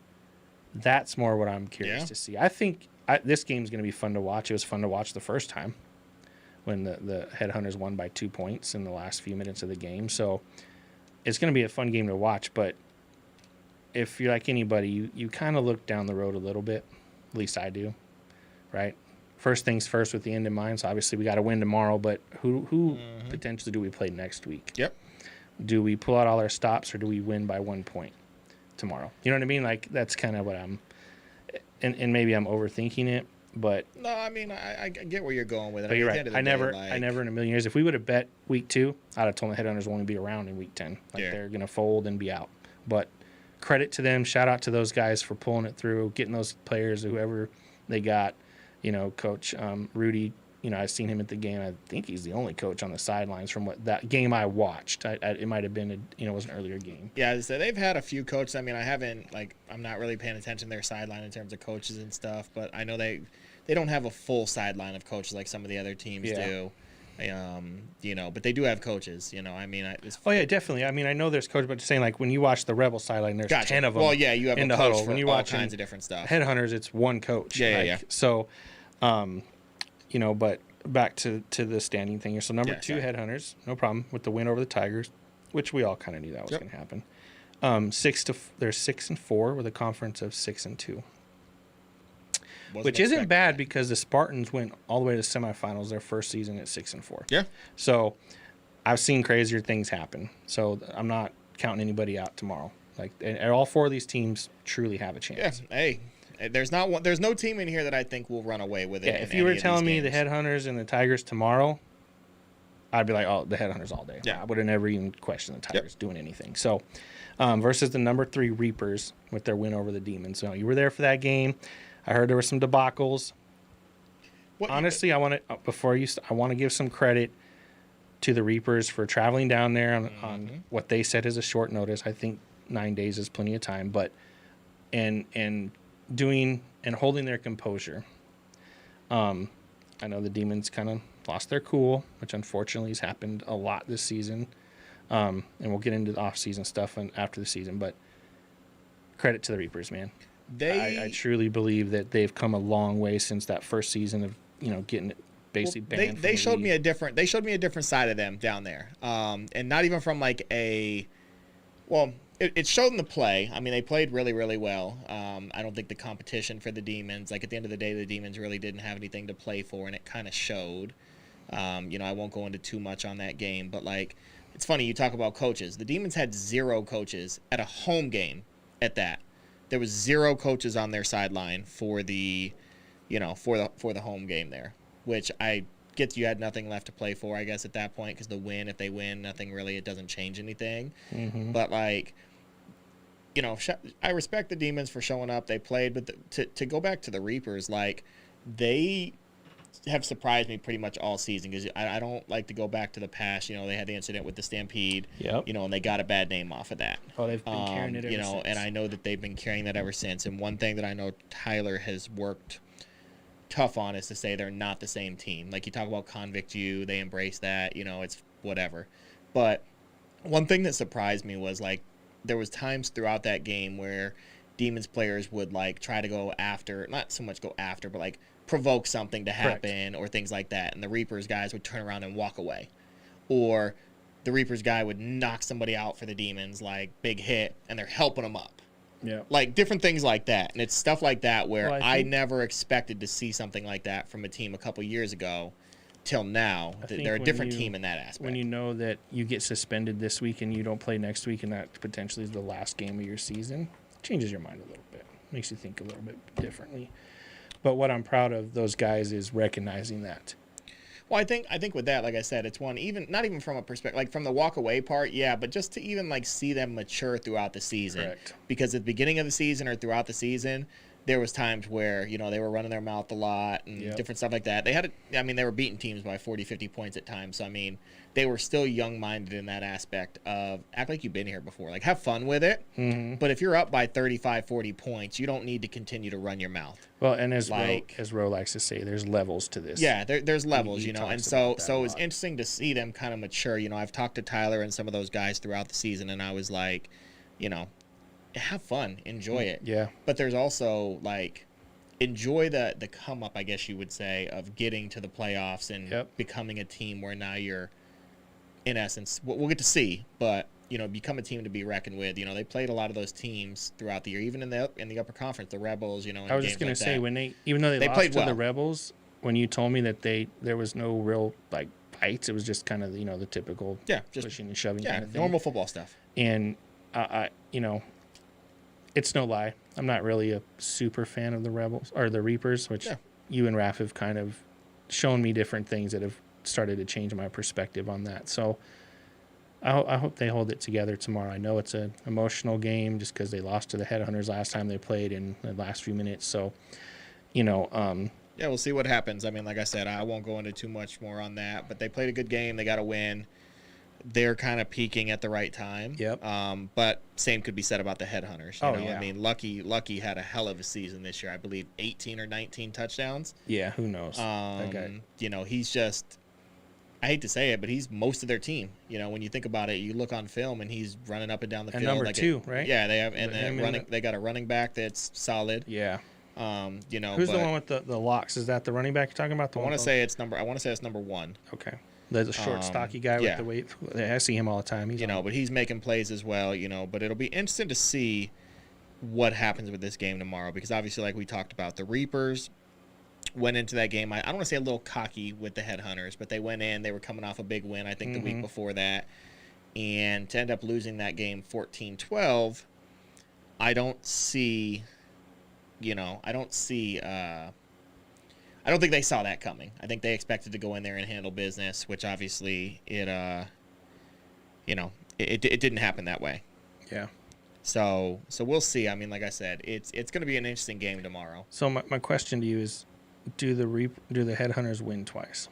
That's more what I'm curious to see. I think this game's going to be fun to watch. It was fun to watch the first time when the Headhunters won by 2 points in the last few minutes of the game. So it's going to be a fun game to watch. But if you're like anybody, you kind of look down the road a little bit. At least I do, right? First things first with the end in mind. So obviously we got to win tomorrow. But who potentially do we play next week? Yep. Do we pull out all our stops or do we win by 1 point tomorrow? You know what I mean? Like, that's kind of what I'm – and maybe I'm overthinking it, but – No, I mean, I get where you're going with it. But you're right. I never in a million years – if we would have bet week 2, I'd have told the Headhunters won't be around in week 10. Like, they're going to fold and be out. But credit to them. Shout out to those guys for pulling it through, getting those players, whoever they got. Coach Rudy – I've seen him at the game. I think he's the only coach on the sidelines from what that game I watched. It might have been it was an earlier game. Yeah, so they've had a few coaches. I mean, I'm not really paying attention to their sideline in terms of coaches and stuff, but I know they don't have a full sideline of coaches like some of the other teams do. But they do have coaches. I mean, definitely. I mean, I know there's coaches, but just saying, like, when you watch the Rebel sideline, there's 10 of them. Well, yeah, you have in a the coach huddle. for When you all watch kinds of different stuff. Headhunters, it's one coach. Yeah. So, but back to the standing thing here. So number 2 Headhunters, no problem with the win over the Tigers, which we all kind of knew that was going to happen. They're 6-4 with a conference of 6-2, which isn't bad because the Spartans went all the way to the semifinals their first season at 6-4. Yeah. So I've seen crazier things happen. So I'm not counting anybody out tomorrow. Like, and all 4 of these teams truly have a chance. Yeah. Hey. There's no team in here that I think will run away with it. Yeah, if you were telling me the Headhunters and the Tigers tomorrow, I'd be like, oh, the Headhunters all day. Yeah. I would have never even questioned the Tigers doing anything. So, versus the number 3 Reapers with their win over the Demons. So you were there for that game. I heard there were some debacles. Honestly, I want to give some credit to the Reapers for traveling down there on what they said is a short notice. I think 9 days is plenty of time, but and doing and holding their composure. I know the Demons kind of lost their cool, which unfortunately has happened a lot this season. And we'll get into the off-season stuff after the season, but credit to the Reapers, man. I truly believe that they've come a long way since that first season of getting it basically banned. They showed me a different side of them down there, and not even from like it showed them the play. I mean, they played really, really well. I don't think the competition for the Demons, like at the end of the day, the Demons really didn't have anything to play for, and it kind of showed. I won't go into too much on that game, but like, it's funny you talk about coaches. The Demons had 0 coaches at a home game. At that, there was 0 coaches on their sideline for the home game there, which I get you had nothing left to play for, I guess, at that point, because if they win, nothing really, it doesn't change anything. But like, I respect the Demons for showing up. They played, but to go back to the Reapers, like, they have surprised me pretty much all season, because I don't like to go back to the past. They had the incident with the Stampede, and they got a bad name off of that. Oh, they've been carrying it ever since. And I know that they've been carrying that ever since. And one thing that I know Tyler has worked tough on is to say they're not the same team. Like, you talk about Convict U, they embrace that, it's whatever. But one thing that surprised me was, like, there was times throughout that game where Demons players would, like, try to go after, not so much go after, but like provoke something to happen. Correct. Or things like that, and the Reapers guys would turn around and walk away, or the Reapers guy would knock somebody out for the Demons, like big hit, and they're helping them up. Yeah, like different things like that. And it's stuff like that where I never expected to see something like that from a team a couple years ago till now. They're a different team in that aspect. When you know that you get suspended this week and you don't play next week, and that potentially is the last game of your season, it changes your mind a little bit, makes you think a little bit differently. But what I'm proud of those guys is recognizing that. Well, I think with that, like I said, it's one, even not even from a perspective, like from the walk away part, yeah, but just to even like see them mature throughout the season. Correct. Because at the beginning of the season or throughout the season, there was times where, they were running their mouth a lot and different stuff like that. They were beating teams by 40, 50 points at times. So, I mean, they were still young-minded in that aspect of act like you've been here before. Like, have fun with it. Mm-hmm. But if you're up by 35, 40 points, you don't need to continue to run your mouth. Well, and as Ro likes to say, there's levels to this. Yeah, there's levels, And so it was interesting to see them kind of mature. I've talked to Tyler and some of those guys throughout the season, and I was like, have fun, enjoy it. Yeah. But there's also like enjoy the come up, I guess you would say, of getting to the playoffs and becoming a team where now you're, in essence, we'll get to see, but become a team to be reckoned with. They played a lot of those teams throughout the year, even in the upper conference, the Rebels. I was just gonna say even though they lost played to the Rebels, when you told me that there was no real like fights, it was just kind of the typical just pushing and shoving kind of thing. Normal football stuff. And it's no lie, I'm not really a super fan of the Rebels or the Reapers, which you and Raph have kind of shown me different things that have started to change my perspective on that. So I hope they hold it together tomorrow. I know it's an emotional game just because they lost to the Headhunters last time they played in the last few minutes. So, we'll see what happens. I mean, like I said, I won't go into too much more on that, but they played a good game. They got a win. They're kind of peaking at the right time. Yep. But same could be said about the Headhunters. Yeah. I mean, Lucky had a hell of a season this year. I believe 18 or 19 touchdowns. Yeah, who knows? That guy. He's just, I hate to say it, but he's most of their team. When you think about it, you look on film and he's running up and down the field. And number 2, right? Yeah, they have, and they got a running back that's solid. Yeah. Who's the one with the locks? Is that the running back you're talking about? I want to say it's number 1. Okay. There's a short, stocky guy with the weight. I see him all the time. But he's making plays as well. But it'll be interesting to see what happens with this game tomorrow, because obviously, like we talked about, the Reapers went into that game. I don't want to say a little cocky with the Headhunters, but they went in. They were coming off a big win, I think, the week before that, and to end up losing that game 14-12. I don't think they saw that coming. I think they expected to go in there and handle business, which obviously it didn't happen that way. Yeah. So we'll see. I mean, like I said, it's going to be an interesting game tomorrow. So my question to you is, do the Headhunters win twice?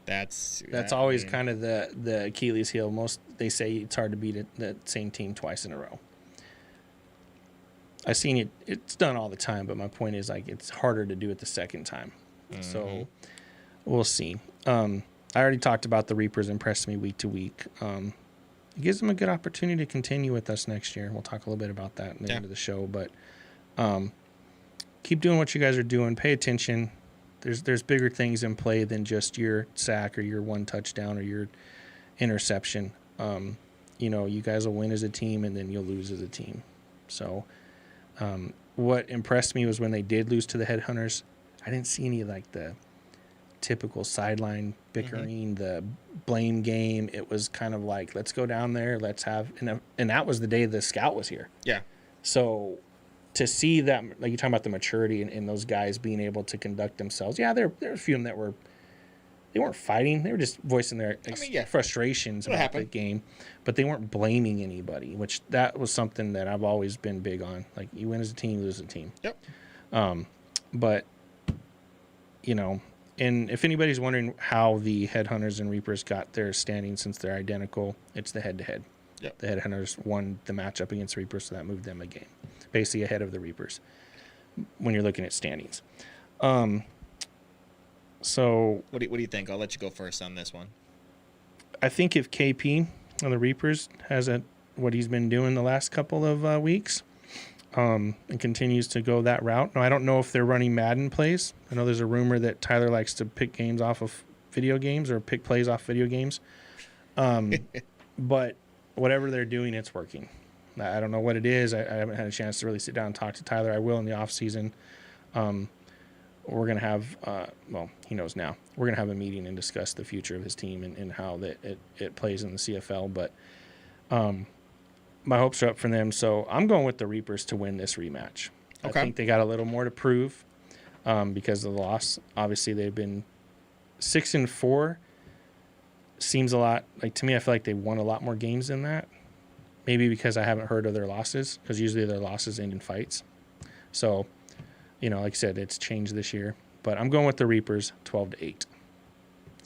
That's always kind of the Achilles heel. They say it's hard to beat the same team twice in a row. I've seen it. It's done all the time, but my point is, like, it's harder to do it the second time. Mm-hmm. So we'll see. I already talked about the Reapers impressed me week to week. It gives them a good opportunity to continue with us next year. We'll talk a little bit about that in the end of the show, but keep doing what you guys are doing. Pay attention. There's bigger things in play than just your sack or your one touchdown or your interception. you guys will win as a team and then you'll lose as a team. So what impressed me was when they did lose to the Headhunters, I didn't see any like the typical sideline bickering, the blame game. It was kind of like, let's go down there, let's have, and that was the day the scout was here. Yeah. So to see that, like you're talking about the maturity in those guys being able to conduct themselves. Yeah, there were a few of them they weren't fighting. They were just voicing their frustrations about the game, but they weren't blaming anybody, which that was something that I've always been big on. Like, you win as a team, lose as a team. Yep. But, and if anybody's wondering how the Headhunters and Reapers got their standing since they're identical, it's the head-to-head. Yep. The Headhunters won the matchup against Reapers, so that moved them a game, basically ahead of the Reapers when you're looking at standings. So what do you think? I'll let you go first on this one. I think if KP on the Reapers has what he's been doing the last couple of weeks, and continues to go that route. Now, I don't know if they're running Madden plays. I know there's a rumor that Tyler likes to pick games off of video games or pick plays off video games. But whatever they're doing, it's working. I don't know what it is. I haven't had a chance to really sit down and talk to Tyler. I will in the off season. We're going to have, he knows now, we're going to have a meeting and discuss the future of his team and how it plays in the CFL. But my hopes are up for them. So I'm going with the Reapers to win this rematch. Okay. I think they got a little more to prove because of the loss. Obviously, they've been 6-4. Seems a lot. Like, to me, I feel like they won a lot more games than that. Maybe because I haven't heard of their losses, because usually their losses end in fights. So, like I said, it's changed this year. But I'm going with the Reapers 12-8. It's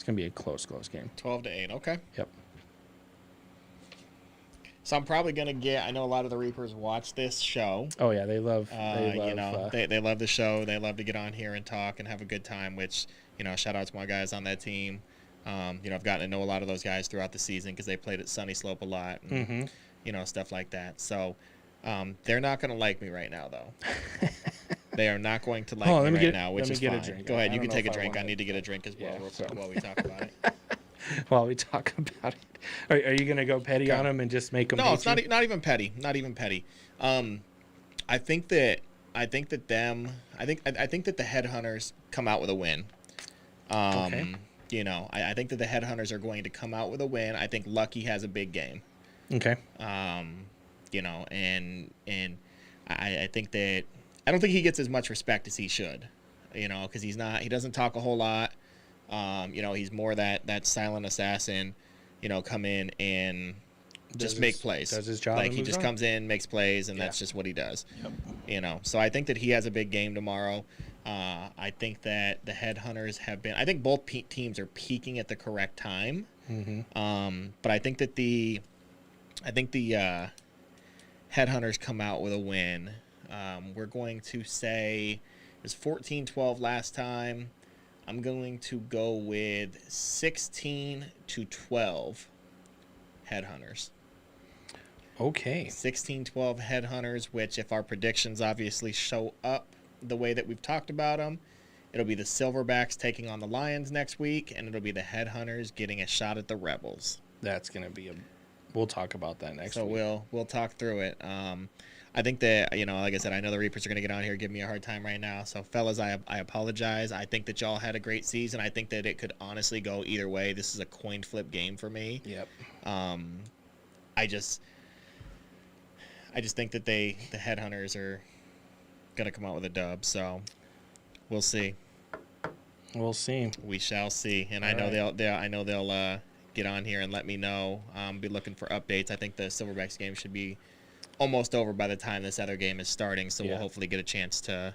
going to be a close game. 12-8, okay. Yep. So I'm probably going to get, I know a lot of the Reapers watch this show. Oh, yeah, they love they love the show. They love to get on here and talk and have a good time, which, shout out to my guys on that team. I've gotten to know a lot of those guys throughout the season because they played at Sunny Slope a lot and, stuff like that. So they're not going to like me right now, though. They are not going to like me right now, which is fine. Go ahead. You can take a drink. I need to get a drink as well real quick while we talk about it. While we talk about it. Are you going to go petty on them and just make them No, it's not even petty. Not even petty. I think that the Headhunters come out with a win. Okay. I think that the Headhunters are going to come out with a win. I think Lucky has a big game. Okay. And I think that I don't think he gets as much respect as he should, because he doesn't talk a whole lot. He's more that silent assassin, come in and just make plays. Does his job. Like, he just comes in, makes plays, and that's just what he does. Yep. So I think that he has a big game tomorrow. I think that the Headhunters I think both teams are peaking at the correct time. Mm-hmm. But I think that the Headhunters come out with a win. We're going to say it was 14-12 last time. I'm going to go with 16-12 Headhunters. Okay. 16-12 Headhunters, which, if our predictions obviously show up the way that we've talked about them, it'll be the Silverbacks taking on the Lions next week, and it'll be the Headhunters getting a shot at the Rebels. That's going to be we'll talk about that next week. So we'll talk through it. I think that, like I said, I know the Reapers are going to get on here and give me a hard time right now. So, fellas, I apologize. I think that y'all had a great season. I think that it could honestly go either way. This is a coin flip game for me. Yep. I just think that the Headhunters are going to come out with a dub. So, we'll see. We'll see. We shall see. And I know they'll get on here and let me know. Be looking for updates. I think the Silverbacks game should be almost over by the time this other game is starting, so we'll hopefully get a chance to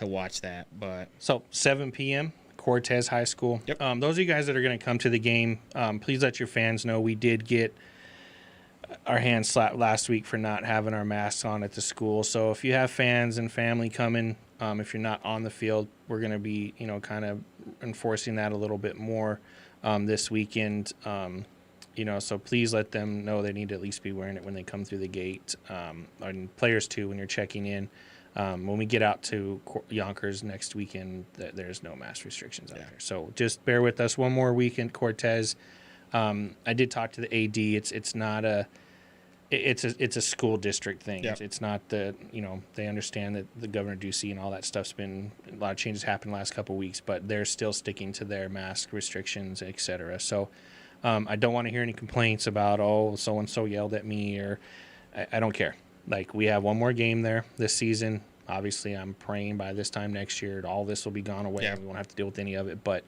watch that. But so 7 p.m. Cortez High School. Yep. Those of you guys that are going to come to the game, please let your fans know we did get our hands slapped last week for not having our masks on at the school. So if you have fans and family coming, if you're not on the field, we're going to be kind of enforcing that a little bit more this weekend. So please let them know they need to at least be wearing it when they come through the gate. And players, too, when you're checking in. When we get out to Yonkers next weekend, there's no mask restrictions out there. So just bear with us one more weekend, Cortez. I did talk to the AD. It's not a it's a school district thing. Yep. It's not they understand that the Governor Ducey and all that stuff's been a lot of changes happened the last couple of weeks, but they're still sticking to their mask restrictions, etc. So I don't want to hear any complaints about so and so yelled at me or I don't care. Like we have one more game there this season. Obviously, I'm praying by this time next year all this will be gone away and we won't have to deal with any of it. But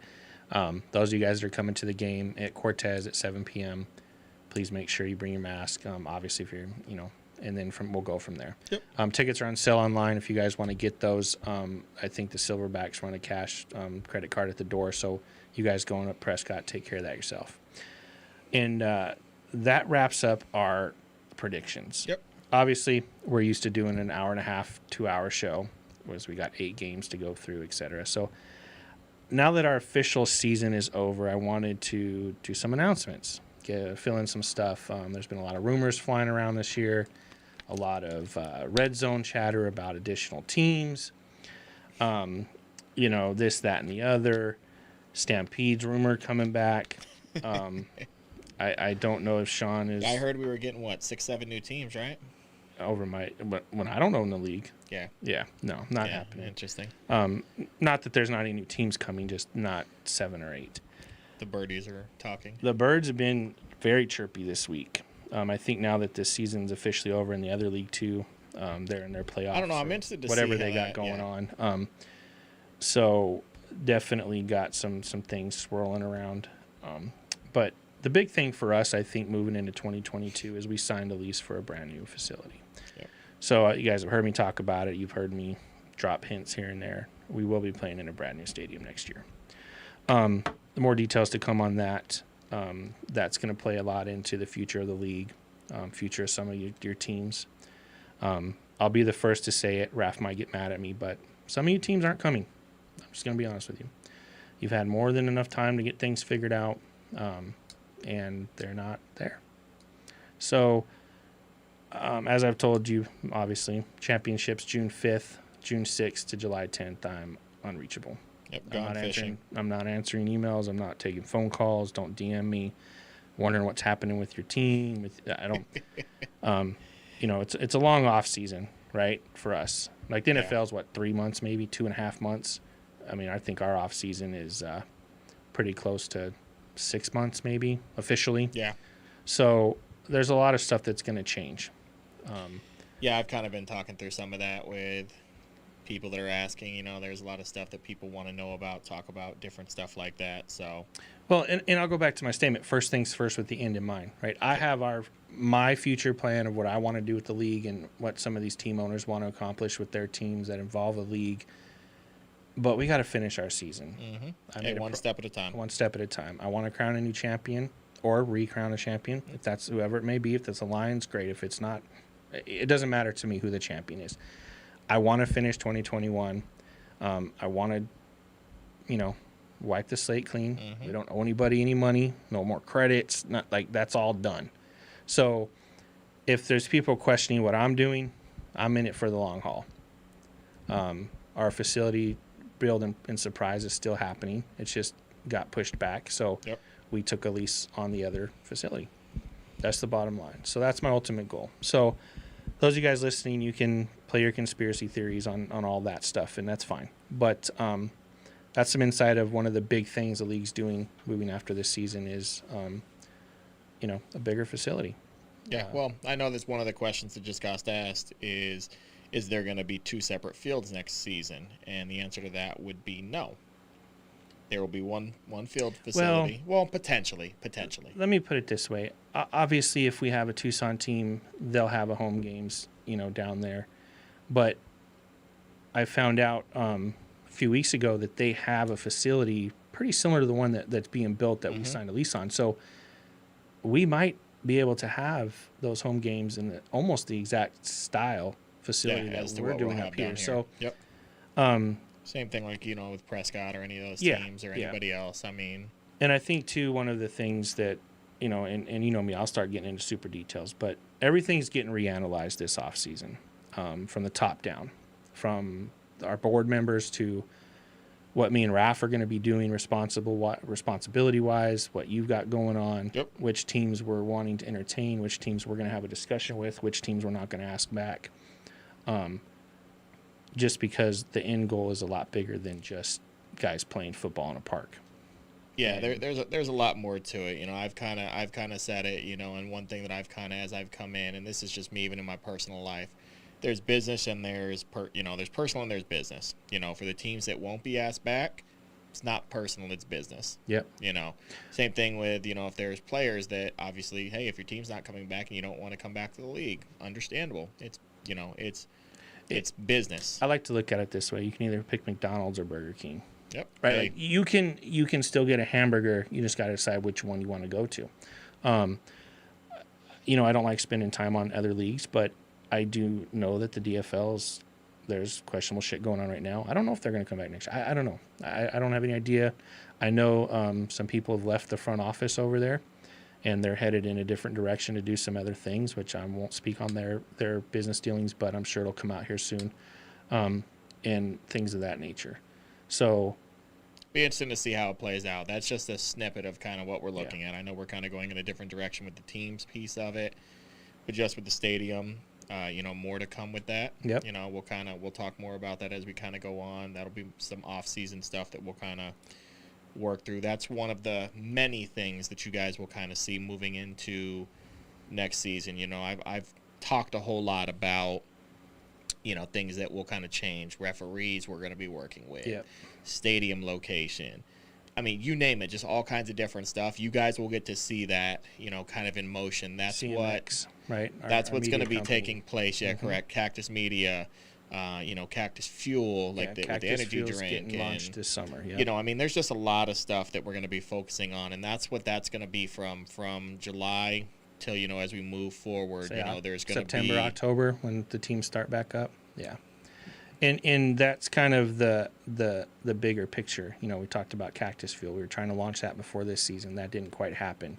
those of you guys that are coming to the game at Cortez at 7 p.m., please make sure you bring your mask. Obviously, if you're, and then we'll go from there. Yep. Tickets are on sale online if you guys want to get those. I think the Silverbacks run a cash credit card at the door, so you guys going up Prescott, take care of that yourself. And that wraps up our predictions. Yep. Obviously, we're used to doing an hour and a half, 2-hour show, whereas we got 8 games to go through, etc. So now that our official season is over, I wanted to do some announcements. Fill in some stuff. There's been a lot of rumors flying around this year, a lot of red zone chatter about additional teams, this, that, and the other. Stampede's rumor coming back. I don't know if Sean is. I heard we were getting 6-7 new teams, right? When I don't own the league. Yeah. No, not happening. Interesting. Not that there's not any new teams coming, just not 7 or 8. The birdies are talking. The birds have been very chirpy this week. I think now that this season's officially over in the other league too, they're in their playoffs. I don't know. I'm interested to whatever see they got going on. So definitely got some things swirling around. But the big thing for us, I think, moving into 2022 is we signed a lease for a brand new facility. Yep. So you guys have heard me talk about it. You've heard me drop hints here and there. We will be playing in a brand new stadium next year. More details to come on that. That's going to play a lot into the future of the league, future of some of your teams. I'll be the first to say it. Raph might get mad at me, but some of your teams aren't coming. I'm just going to be honest with you. You've had more than enough time to get things figured out, and they're not there. So, as I've told you, obviously, championships June 5th, June 6th to July 10th, I'm unreachable. Yep, gone fishing. I'm not answering emails. I'm not taking phone calls. Don't DM me, wondering what's happening with your team. I don't. It's a long off season, right, for us. Like the NFL's 3 months, maybe 2.5 months. I mean, I think our off season is pretty close to 6 months, maybe officially. Yeah. So there's a lot of stuff that's going to change. I've kind of been talking through some of that with people that are asking. There's a lot of stuff that people want to know about, talk about, different stuff like that. So, well, and I'll go back to my statement. First things first, with the end in mind, right? I have my future plan of what I want to do with the league and what some of these team owners want to accomplish with their teams that involve the league. But we got to finish our season. Mm-hmm. One step at a time. One step at a time. I want to crown a new champion or recrown a champion, if that's whoever it may be. If that's the Lions, great. If it's not, it doesn't matter to me who the champion is. I want to finish 2021. I want to, wipe the slate clean. Mm-hmm. We don't owe anybody any money. No more credits. Not like that's all done. So if there's people questioning what I'm doing, I'm in it for the long haul. Our facility build and surprise is still happening. It's just got pushed back. So we took a lease on the other facility. That's the bottom line. So that's my ultimate goal. So those of you guys listening, you can play your conspiracy theories on all that stuff, and that's fine. But that's some insight of one of the big things the league's doing moving after this season is, a bigger facility. Yeah, well, I know that's one of the questions that just got asked is there going to be 2 separate fields next season? And the answer to that would be no. There will be one field facility. Well, potentially. Let me put it this way. Obviously, if we have a Tucson team, they'll have a home games, down there. But I found out a few weeks ago that they have a facility pretty similar to the one that's being built that we signed a lease on. So we might be able to have those home games in almost the exact style facility that we're doing up here. So, same thing with Prescott or any of those teams or anybody else. I mean, and I think too, one of the things that and you know me, I'll start getting into super details, but everything's getting reanalyzed this off season, from the top down, from our board members to what me and Raph are going to be doing responsibility-wise, what you've got going on, which teams we're wanting to entertain, which teams we're going to have a discussion with, which teams we're not going to ask back. Just because the end goal is a lot bigger than just guys playing football in a park. Yeah, there's a lot more to it. You know, I've kind of said it. You know, and one thing that as I've come in, and this is just me even in my personal life. There's business and there's personal and there's business. You know, for the teams that won't be asked back, it's not personal, it's business. Yep. You know, same thing with, you know, if there's players that obviously, hey, if your team's not coming back and you don't want to come back to the league, understandable. It's, you know, it's business. I like to look at it this way. You can either pick McDonald's or Burger King. Yep. Right. Hey. Like you can still get a hamburger. You just got to decide which one you want to go to. You know, I don't like spending time on other leagues, but I do know that the DFL's, there's questionable shit going on right now. I don't know if they're going to come back next year. I don't know. I don't have any idea. I know some people have left the front office over there, and they're headed in a different direction to do some other things, which I won't speak on their business dealings, but I'm sure it'll come out here soon, and things of that nature. So be interesting to see how it plays out. That's just a snippet of kind of what we're looking at. I know we're kind of going in a different direction with the teams piece of it, but just with the stadium, you know, more to come with that. Yep. You know, we'll talk more about that as we kind of go on. That'll be some off-season stuff that we'll kind of work through. That's one of the many things that you guys will kind of see moving into next season. You know, I've talked a whole lot about, you know, things that will kind of change. Referees we're going to be working with. Yep. Stadium location. I mean, you name it, just all kinds of different stuff. You guys will get to see that, you know, kind of in motion. That's CMX, right? That's what's going to be taking place. Yeah, correct. Cactus Media, you know, Cactus Fuel, like with the energy drink. Getting launched this summer. Yeah. You know, I mean, there's just a lot of stuff that we're going to be focusing on, and that's what that's going to be from July till, you know, as we move forward. So, you know, there's going to be September, October when the teams start back up. Yeah. And that's kind of the bigger picture. You know, we talked about Cactus Fuel. We were trying to launch that before this season. That didn't quite happen.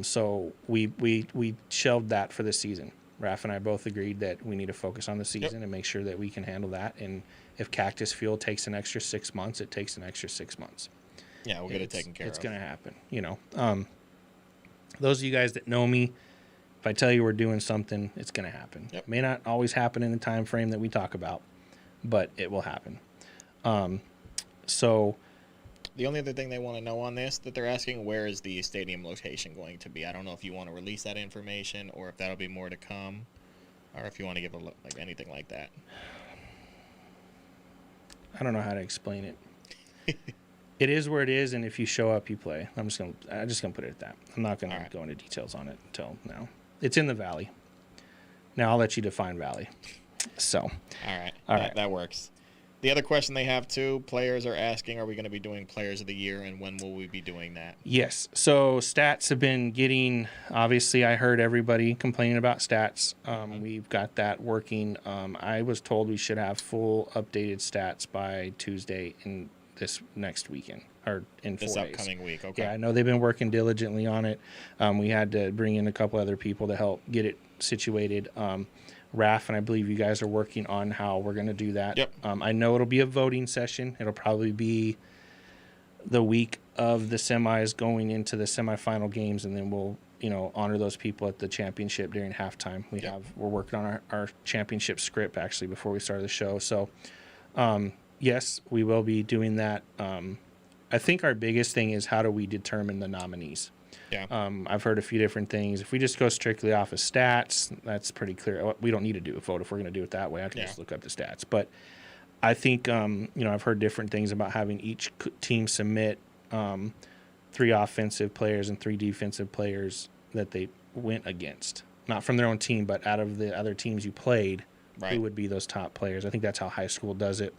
So we shelved that for this season. Raph and I both agreed that we need to focus on the season and make sure that we can handle that. And if Cactus Fuel takes an extra 6 months, it takes an extra 6 months. Yeah, we'll get it taken care of. It's going to happen. You know, those of you guys that know me, if I tell you we're doing something, it's going to happen. It may not always happen in the time frame that we talk about, but it will happen. So the only other thing they want to know on this that they're asking, where is the stadium location going to be? I don't know if you want to release that information or if that'll be more to come, or if you want to give a look, like anything like that. I don't know how to explain it. It is where it is, and if you show up, you play. I'm just gonna put it at that. I'm not gonna go into details on it until now. It's in the Valley. Now I'll let you define Valley. So, all right, that works. The other question they have too, players are asking, are we going to be doing Players of the Year, and when will we be doing that? Yes. So stats have been getting, obviously I heard everybody complaining about stats. We've got that working. I was told we should have full updated stats by Tuesday in this next weekend, or in 4 days. This upcoming week, okay. Yeah, I know they've been working diligently on it. We had to bring in a couple other people to help get it situated. Raph and I believe you guys are working on how we're going to do that. Yep. I know it'll be a voting session. It'll probably be the week of the semis going into the semifinal games, and then we'll, you know, honor those people at the championship during halftime. We're working on our championship script actually before we started the show. So, yes, we will be doing that. I think our biggest thing is how do we determine the nominees? Yeah. I've heard a few different things. If we just go strictly off of stats, that's pretty clear. We don't need to do a vote if we're going to do it that way. I can just look up the stats. But I think, you know, I've heard different things about having each team submit 3 offensive players and 3 defensive players that they went against. Not from their own team, but out of the other teams you played, who would be those top players. I think that's how high school does it.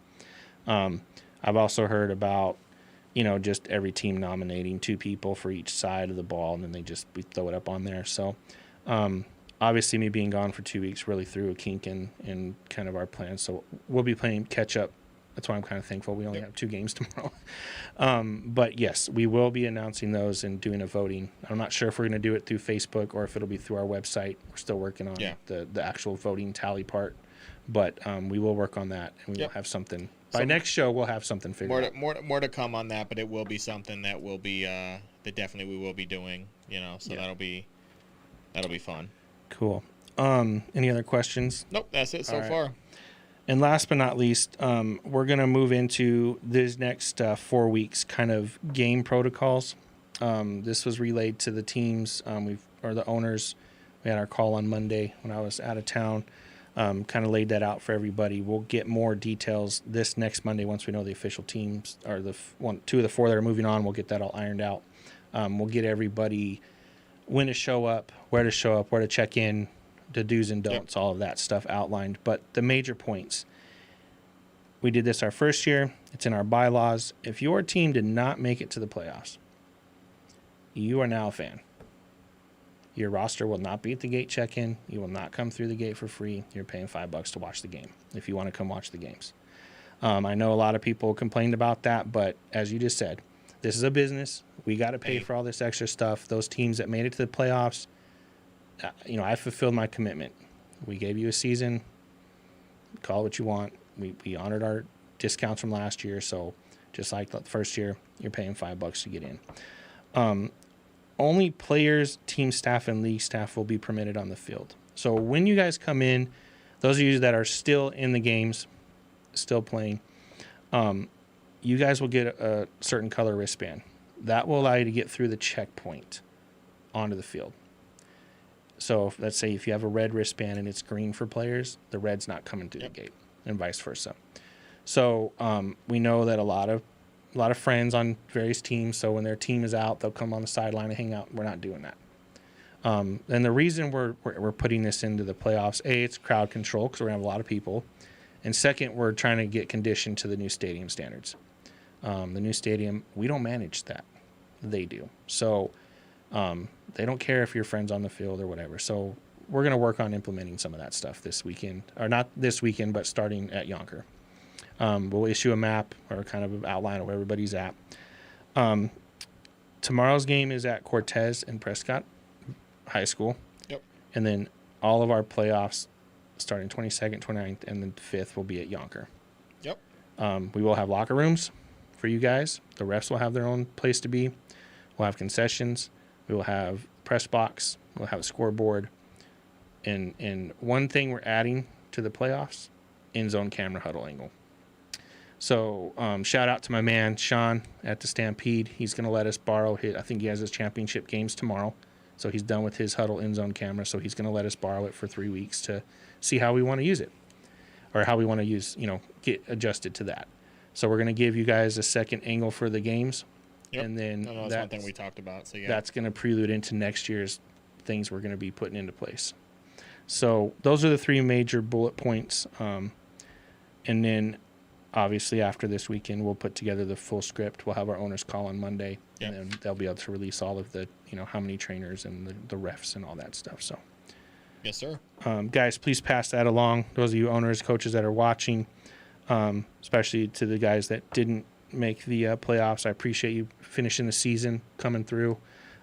I've also heard about, you know, just every team nominating 2 people for each side of the ball, and then we throw it up on there. So, obviously, me being gone for 2 weeks really threw a kink in kind of our plans. So we'll be playing catch up. That's why I'm kind of thankful we only have 2 games tomorrow. But yes, we will be announcing those and doing a voting. I'm not sure if we're going to do it through Facebook or if it'll be through our website. We're still working on the actual voting tally part, but we will work on that, and we will have something By next show, we'll have something figured out. More to come on that, but it will be something that will be that definitely we will be doing. So that'll be fun. Cool. Any other questions? Nope, that's it so far. And last but not least, we're going to move into this next 4 weeks kind of game protocols. This was relayed to the teams or the owners. We had our call on Monday when I was out of town. Kind of laid that out for everybody. We'll get more details this next Monday once we know the official teams or two of the four that are moving on. We'll get that all ironed out. We'll get everybody when to show up, where to check in, the do's and don'ts, all of that stuff outlined. But the major points, we did this our first year. It's in our bylaws. If your team did not make it to the playoffs, you are now a fan. Your roster will not be at the gate check-in. You will not come through the gate for free. You're paying $5 to watch the game if you want to come watch the games. I know a lot of people complained about that, but as you just said, this is a business. We got to pay for all this extra stuff. Those teams that made it to the playoffs, I fulfilled my commitment. We gave you a season. Call it what you want. We honored our discounts from last year, so just like the first year, you're paying $5 to get in. Only players, team staff, and league staff will be permitted on the field. So when you guys come in, those of you that are still in the games, still playing, you guys will get a certain color wristband. That will allow you to get through the checkpoint onto the field. So let's say if you have a red wristband and it's green for players, the red's not coming through the gate, and vice versa. So we know that a lot of friends on various teams, so when their team is out, they'll come on the sideline and hang out. We're not doing that. And the reason we're putting this into the playoffs, it's crowd control because we're going to have a lot of people. And second, we're trying to get conditioned to the new stadium standards. The new stadium, we don't manage that. They do. So they don't care if your friend's on the field or whatever. So we're going to work on implementing some of that stuff this weekend. Or not this weekend, but starting at Yonker. We'll issue a map or kind of an outline of where everybody's at. Tomorrow's game is at Cortez and Prescott High School. Yep. And then all of our playoffs starting 22nd, 29th, and then 5th will be at Yonker. Yep. We will have locker rooms for you guys. The refs will have their own place to be. We'll have concessions. We will have press box. We'll have a scoreboard. And one thing we're adding to the playoffs, end zone camera huddle angle. So shout out to my man, Sean, at the Stampede. He's going to let us borrow I think he has his championship games tomorrow. So he's done with his huddle end zone camera. So he's going to let us borrow it for 3 weeks to see how we want to use it or how we want to get adjusted to that. So we're going to give you guys a second angle for the games. Yep. And then that's one thing we talked about. So that's going to prelude into next year's things we're going to be putting into place. So those are the 3 major bullet points. And then obviously after this weekend, we'll put together the full script. We'll have our owners call on Monday. Yep. And then they'll be able to release all of the, how many trainers and the refs and all that stuff. So, yes, sir. Guys, please pass that along. Those of you owners, coaches that are watching, especially to the guys that didn't make the playoffs. I appreciate you finishing the season, coming through.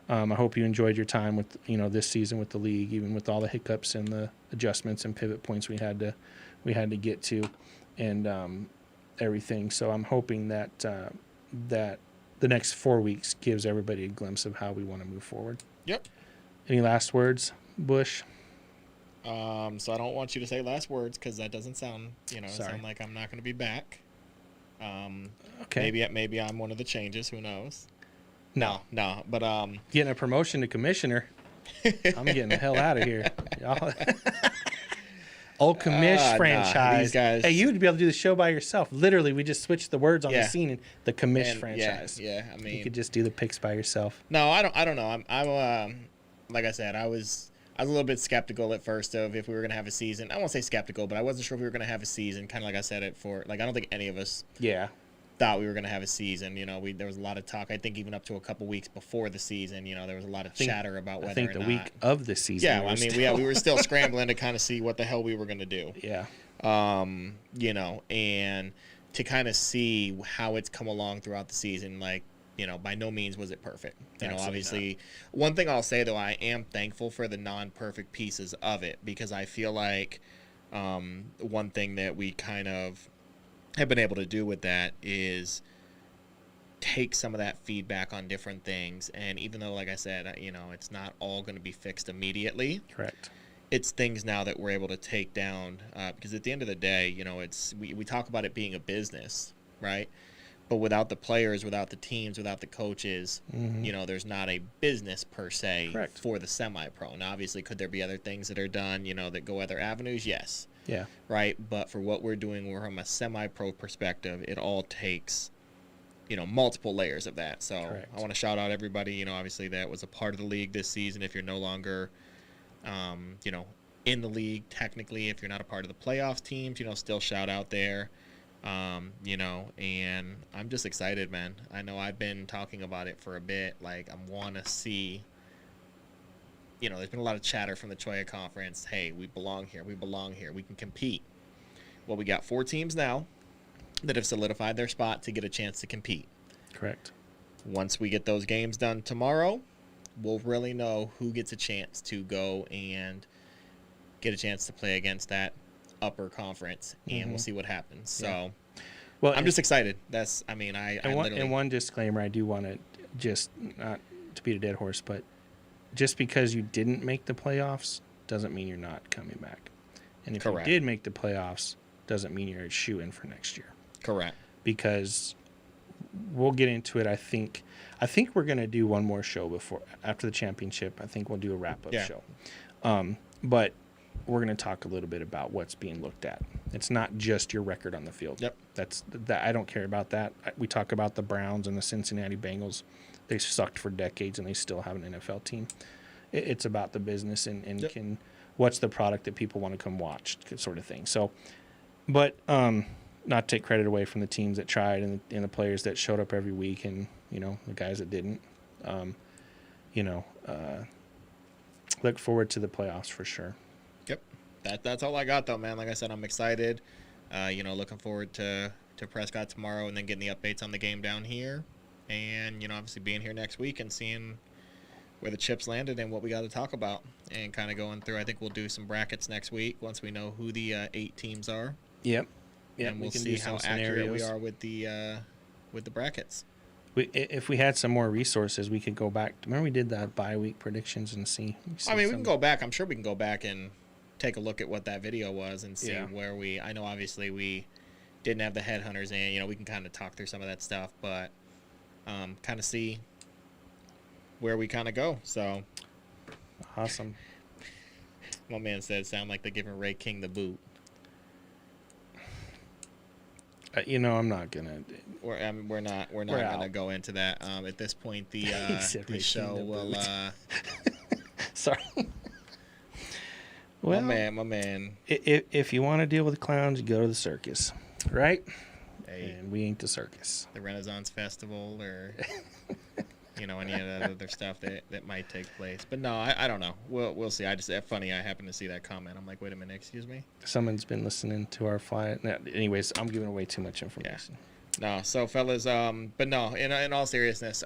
I hope you enjoyed your time with, this season with the league, even with all the hiccups and the adjustments and pivot points we had to get to, and everything. So I'm hoping that that the next 4 weeks gives everybody a glimpse of how we want to move forward. Yep. Any last words, Bush? So I don't want you to say last words because that doesn't sound, sound like I'm not going to be back. Okay. Maybe I'm one of the changes. Who knows? No. But getting a promotion to commissioner. I'm getting the hell out of here. Old Commiss franchise. These guys. Hey, you would be able to do the show by yourself. Literally, we just switched the words on the scene in the Commiss franchise. Yeah. I mean, you could just do the picks by yourself. No, I don't know. I'm like I said, I was a little bit skeptical at first of if we were going to have a season. I won't say skeptical, but I wasn't sure if we were going to have a season. Kind of like I said it for I don't think any of us thought we were going to have a season. There was a lot of talk. I think even up to a couple weeks before the season, there was a lot of chatter about whether or not. I think the week of the season. Yeah, we were still scrambling to kind of see what the hell we were going to do. Yeah. And to kind of see how it's come along throughout the season, by no means was it perfect. Obviously, one thing I'll say though, I am thankful for the non-perfect pieces of it because I feel like one thing that we kind of have been able to do with that is take some of that feedback on different things. And even though, like I said, it's not all going to be fixed immediately. Correct. It's things now that we're able to take down because at the end of the day, we talk about it being a business, right? But without the players, without the teams, without the coaches, there's not a business per se Correct. for the semi-pro. Now, obviously, could there be other things that are done, that go other avenues? Yes. Yeah. Right. But for what we're doing, from a semi-pro perspective, it all takes, multiple layers of that. So Correct. I want to shout out everybody, obviously that was a part of the league this season. If you're no longer, in the league, technically, if you're not a part of the playoffs teams, still shout out there. And I'm just excited, man. I know I've been talking about it for a bit. Like, I want to see, there's been a lot of chatter from the Choya Conference. Hey, we belong here. We belong here. We can compete. Well, we got 4 teams now that have solidified their spot to get a chance to compete. Correct. Once we get those games done tomorrow, we'll really know who gets a chance to go and get a chance to play against that upper conference, and we'll see what happens. So, well, I'm just excited. That's, and one disclaimer, I do want to just, not to beat a dead horse, but just because you didn't make the playoffs doesn't mean you're not coming back. And if Correct. you did make the playoffs, doesn't mean you're a shoo-in for next year. Correct. Because we'll get into it. I think we're going to do one more show after the championship. I think we'll do a wrap-up show. But we're going to talk a little bit about what's being looked at. It's not just your record on the field. Yep. That I don't care about that. We talk about the Browns and the Cincinnati Bengals. They sucked for decades, and they still have an NFL team. It's about the business and what's the product that people want to come watch, sort of thing. So, but not take credit away from the teams that tried and the players that showed up every week, and the guys that didn't. Look forward to the playoffs for sure. Yep. That's all I got, though, man. Like I said, I'm excited. Looking forward to Prescott tomorrow and then getting the updates on the game down here. And, obviously being here next week and seeing where the chips landed and what we got to talk about and kind of going through. I think we'll do some brackets next week once we know who the 8 teams are. Yep. And we'll see how accurate we are with the brackets. If we had some more resources, we could go back. Remember we did that bye-week predictions and see we can go back. I'm sure we can go back and take a look at what that video was and see where I know obviously we didn't have the headhunters in. We can kind of talk through some of that stuff, but kind of see where we kind of go. So awesome. My man said, sound like they're giving Ray King the boot. I'm not gonna. We're not gonna go into that. At this point, the show will. Sorry. Well, my man. If you want to deal with clowns, you go to the circus, right? Hey, and we ain't the circus. The Renaissance Festival, or any of that other stuff that might take place. But no, I don't know. We'll see. Funny. I happened to see that comment. I'm like, wait a minute, excuse me. Someone's been listening to our fly. No, anyways, I'm giving away too much information. Yeah. No, so fellas, but no. In all seriousness,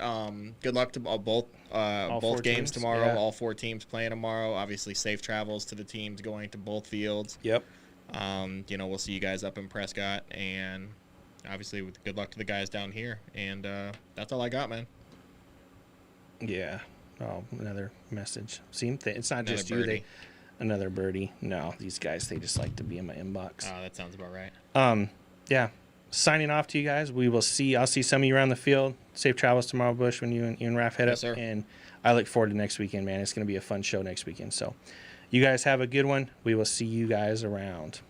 good luck to both games teams tomorrow. Yeah. All 4 teams playing tomorrow. Obviously, safe travels to the teams going to both fields. Yep. We'll see you guys up in Prescott, and obviously, with good luck to the guys down here. And that's all I got, man. Yeah. Oh, another message. Same thing. It's not Another just birdie. you. Another birdie. No, these guys, they just like to be in my inbox. Oh, that sounds about right. Yeah. Signing off to you guys. We will see. I'll see some of you around the field. Safe travels tomorrow, Bush, when you and Raph head Yes, up. sir. And I look forward to next weekend, man. It's going to be a fun show next weekend. So you guys have a good one. We will see you guys around.